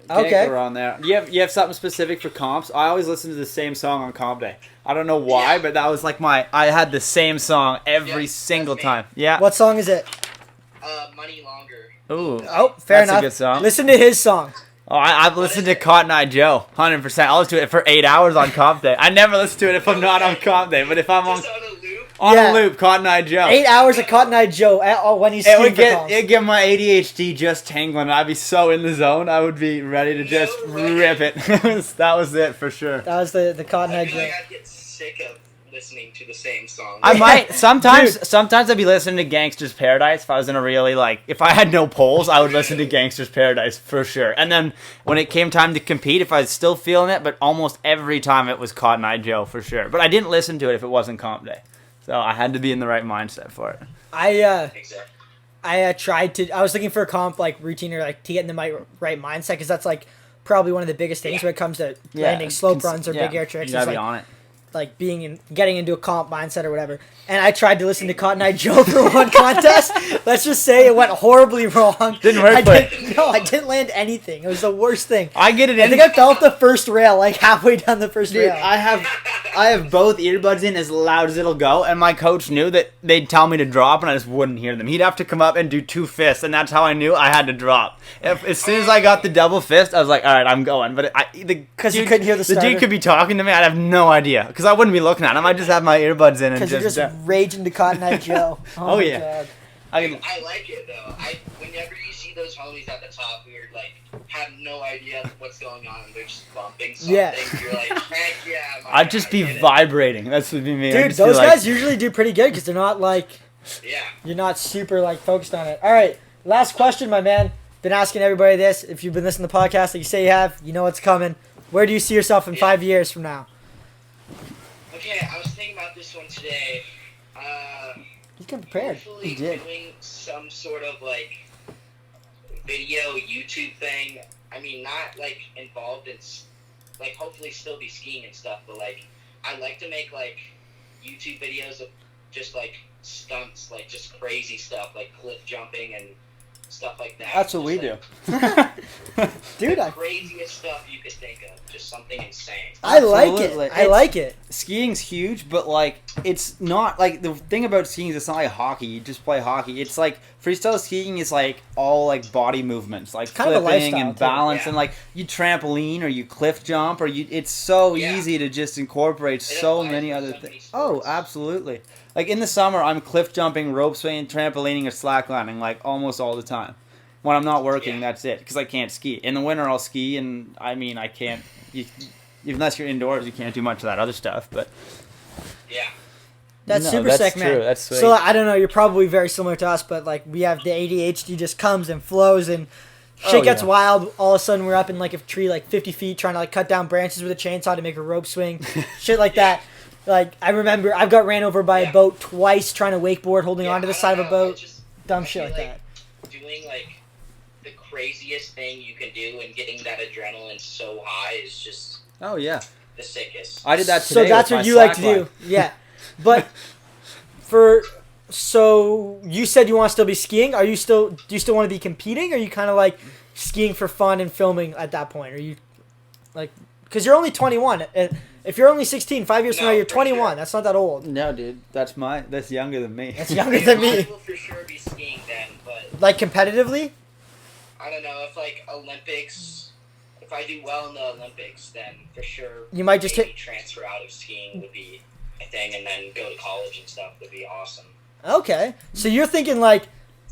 S2: Can't
S1: Okay.
S2: go wrong there. You have something specific for comps? I always listen to the same song on comp day. I don't know why, but that was like I had the same song every single time. Yeah.
S1: What song is it?
S3: Money Longer.
S2: Ooh.
S1: Oh, fair
S2: That's
S1: enough.
S2: a good song.
S1: Listen to his song.
S2: Oh, I've listened to Cotton Eye Joe, 100%. I'll listen to it for 8 hours on comp day. I never listen to it if I'm not on comp day, but if I'm on
S3: Just on a loop.
S2: a loop, Cotton Eye Joe.
S1: 8 hours of Cotton Eye Joe when he's
S2: It
S1: skiing
S2: would
S1: for comps.
S2: it'd get my ADHD just tingling. I'd be so in the zone. I would be ready to just rip it. That was it for sure.
S1: That was the Cotton Eye
S3: I feel
S1: Joe.
S3: like I'd get sick of listening to the same song.
S2: I might sometimes I'd be listening to Gangster's Paradise if I was in a really if I had no polls, I would listen to Gangster's Paradise for sure. And then when it came time to compete, if I was still feeling it, but almost every time it was Cotton Eye Joe for sure. But I didn't listen to it if it wasn't comp day. So I had to be in the right mindset for it.
S3: Exactly.
S1: I was looking for a comp routine or to get in the right mindset because that's probably one of the biggest things when it comes to landing slope runs or big air tricks.
S2: You gotta be on it.
S1: Getting into a comp mindset or whatever. And I tried to listen to Cotton Eye Joe for one contest. Let's just say it went horribly wrong.
S2: Didn't work,
S1: I didn't land anything. It was the worst thing.
S2: I get it.
S1: I think I fell off the first rail, halfway down the first
S2: Dude,
S1: rail.
S2: I have both earbuds in as loud as it'll go, and my coach knew that they'd tell me to drop, and I just wouldn't hear them. He'd have to come up and do 2 fists, and that's how I knew I had to drop. As soon as I got the double fist, I was like, all right, I'm going. But
S1: Because you couldn't hear the starter.
S2: dude could be talking to me, I'd have no idea, because I wouldn't be looking at him. I'd just have my earbuds in and
S1: Because you're just raging to Cotton Eye Joe.
S2: Oh,
S1: my
S2: yeah.
S1: God.
S3: I like it though. Whenever you see those homies at the top who are have no idea what's going on, they're just bumping something.
S1: Yeah.
S3: You're like, heck yeah.
S2: I'd just be vibrating. That's what would be me.
S1: Dude, those guys usually do pretty good because they're not
S3: Yeah.
S1: you're not super focused on it. All right, last question, my man. Been asking everybody this. If you've been listening to the podcast, like you say you have, you know what's coming. Where do you see yourself in 5 years from now?
S3: Okay, I was thinking about this one today.
S1: He's come prepared.
S3: Hopefully
S1: He did.
S3: doing some sort of video YouTube thing. I mean, not involved in hopefully still be skiing and stuff, but I like to make YouTube videos of just stunts, just crazy stuff, cliff jumping and stuff like that.
S2: That's what we do.
S1: Dude,
S3: the craziest stuff you could think of. Just something insane.
S1: I like
S2: Absolutely.
S1: it. I like it.
S2: Skiing's huge, but it's not the thing about skiing is it's not like hockey. You just play hockey. It's freestyle skiing is all body movements,
S1: kind of a
S2: flipping
S1: lifestyle,
S2: and
S1: too.
S2: balance,
S3: Yeah.
S2: and you trampoline or you cliff jump or it's so
S3: Yeah.
S2: easy to just incorporate
S3: It
S2: so
S3: applies
S2: many
S3: to
S2: other
S3: so many
S2: things.
S3: sports.
S2: Oh, absolutely. In the summer, I'm cliff jumping, rope swinging, trampolining, or slacklining almost all the time. When I'm not working, that's it, because I can't ski. In the winter, I'll ski, and I can't. Unless you're indoors, you can't do much of that other stuff. But
S3: Yeah.
S1: That's
S2: No,
S1: super
S2: that's
S1: sick,
S2: true.
S1: man.
S2: That's sweet.
S1: So I don't know. You're probably very similar to us, but we have the ADHD just comes and flows and shit gets
S2: yeah.
S1: wild. All of a sudden, we're up in a tree 50 feet trying to cut down branches with a chainsaw to make a rope swing, shit like that. I remember I've got ran over by a boat twice trying to wakeboard, holding onto the side of a boat. Dumb shit like that.
S3: Doing the craziest thing you can do and getting that adrenaline so high is just
S2: oh yeah,
S3: the sickest.
S2: I did that today.
S1: So that's
S2: with
S1: what
S2: my
S1: you like to
S2: slackline.
S1: do, yeah. But so you said you want to still be skiing. Do you still want to be competing? Or are you kind of skiing for fun and filming at that point? Are you because you're only 21. If you're only 16, 5 years from now, you're 21.
S3: Sure.
S1: That's not that old.
S2: No, dude, that's younger than me.
S1: That's younger than
S3: I
S1: me.
S3: will for sure be skiing then, but
S1: Competitively?
S3: I don't know if Olympics. If I do well in the Olympics, then for sure
S1: You might just
S3: maybe transfer out of skiing would be a thing, and then go to college and stuff would be awesome.
S1: Okay. So you're thinking all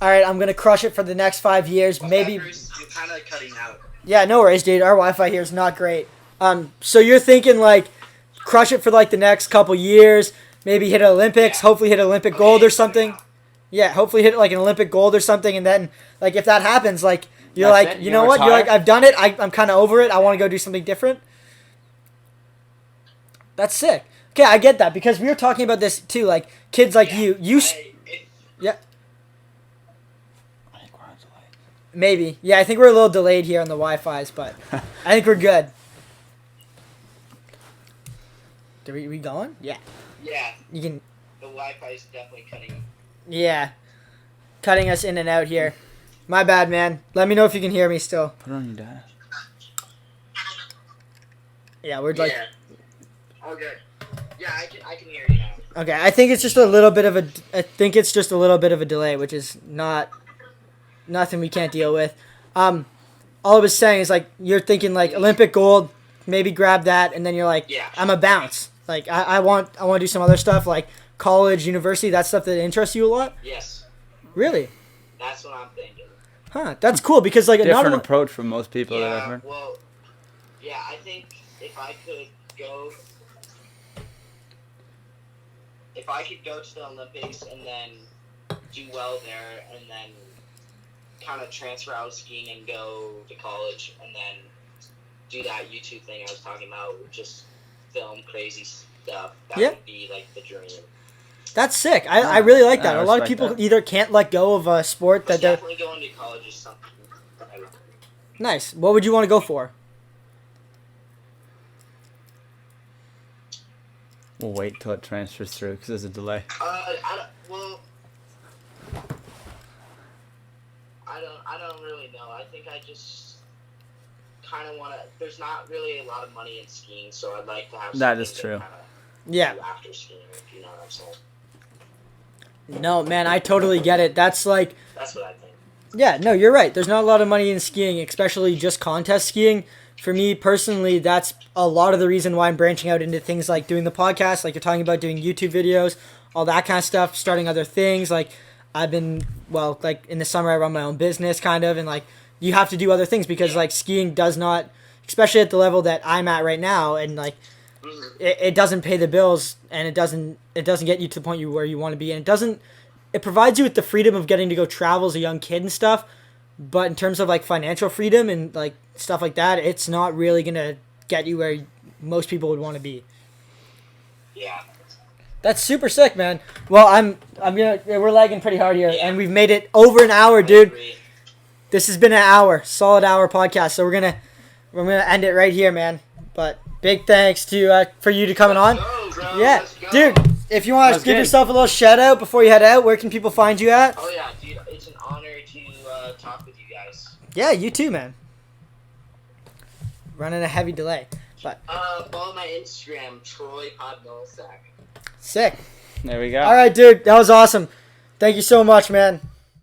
S1: right, I'm gonna crush it for the next 5 years. Maybe.
S3: Bruce, you're kind of cutting out.
S1: Yeah, no worries, dude. Our Wi-Fi here is not great. So you're thinking crush it for the next couple years. Maybe hit Olympics.
S3: Yeah.
S1: Hopefully hit Olympic gold or something.
S3: Wow.
S1: Yeah, hopefully hit an Olympic gold or something, and then if that happens, you're
S2: That's it?
S1: you
S2: You
S1: know what? You're
S2: retire?
S1: I've done it. I'm kind of over it. I want to go do something different. That's sick. Okay, I get that because we were talking about this too. Kids you. Yeah,
S2: I think we're on delay.
S1: maybe. Yeah, I think we're a little delayed here on the Wi-Fi's, but I think we're good. Are we going? Yeah.
S3: Yeah,
S1: You can.
S3: the Wi-Fi is definitely cutting.
S1: Yeah. Cutting us in and out here. My bad, man. Let me know if you can hear me still.
S2: Put it on your dash.
S1: Yeah, we're like.
S3: Yeah. All good. Yeah, I can hear you now.
S1: Okay, I think it's just a little bit of a. I think it's just a little bit of a delay, which is nothing we can't deal with. All I was saying is like you're thinking like Olympic gold, maybe grab that, and then you're like,
S3: Yeah.
S1: I'm a bounce. Like I want to do some other stuff like college, university, that stuff that interests you a lot.
S3: Yes.
S1: Really?
S3: That's what I'm thinking.
S1: Huh? That's cool because like
S2: Different approach from most people that I've
S3: Yeah,
S2: heard.
S3: well, yeah, I think if I could go to the Olympics and then do well there and then kind of transfer out of skiing and go to college and then do that YouTube thing I was talking about, just film crazy stuff, that would be like the dream.
S1: That's sick. I really like that.
S2: I
S1: A lot of
S2: respect
S1: people
S2: that.
S1: either can't let go of a sport that they're
S3: Definitely going to college is something that I would do.
S1: nice. What would you want to go for?
S2: We'll wait till it transfers through because there's a delay.
S3: I don't really know. I think I just kind of want to. There's not really a lot of money in skiing, so I'd like to have.
S2: That
S3: something
S2: is
S3: to
S2: true.
S3: kinda
S1: Yeah.
S3: do after skiing, if you know what I'm saying.
S1: No, man, I totally get it. That's like,
S3: That's what I think.
S1: yeah, no, you're right. There's not a lot of money in skiing, especially just contest skiing. For me personally, that's a lot of the reason why I'm branching out into things like doing the podcast, like you're talking about doing YouTube videos, all that kind of stuff, starting other things. Like I've been, well, like in the summer I run my own business kind of, and like you have to do other things because like skiing does not, especially at the level that I'm at right now, and like it doesn't pay the bills, and it doesn't get you to the point where you want to be, and it provides you with the freedom of getting to go travel as a young kid and stuff, but in terms of like financial freedom and like stuff like that, it's not really gonna get you where most people would want to be.
S3: Yeah.
S1: That's super sick, man. Well, we're lagging pretty hard here, and we've made it over an hour, dude. This has been an hour, solid hour podcast, so we're gonna end it right here, man. But big thanks to for you to coming on.
S3: Go, bro.
S1: Yeah,
S3: Let's go.
S1: dude. If you want to
S2: That's
S1: give
S2: good.
S1: yourself a little shout out before you head out, where can people find you at?
S3: Oh yeah, dude. It's an honor to talk with you guys.
S1: Yeah, you too, man. Running a heavy delay, but
S3: Follow my Instagram, Troy Podmilsak.
S1: sick.
S2: There we go.
S1: All right, dude. That was awesome. Thank you so much, man.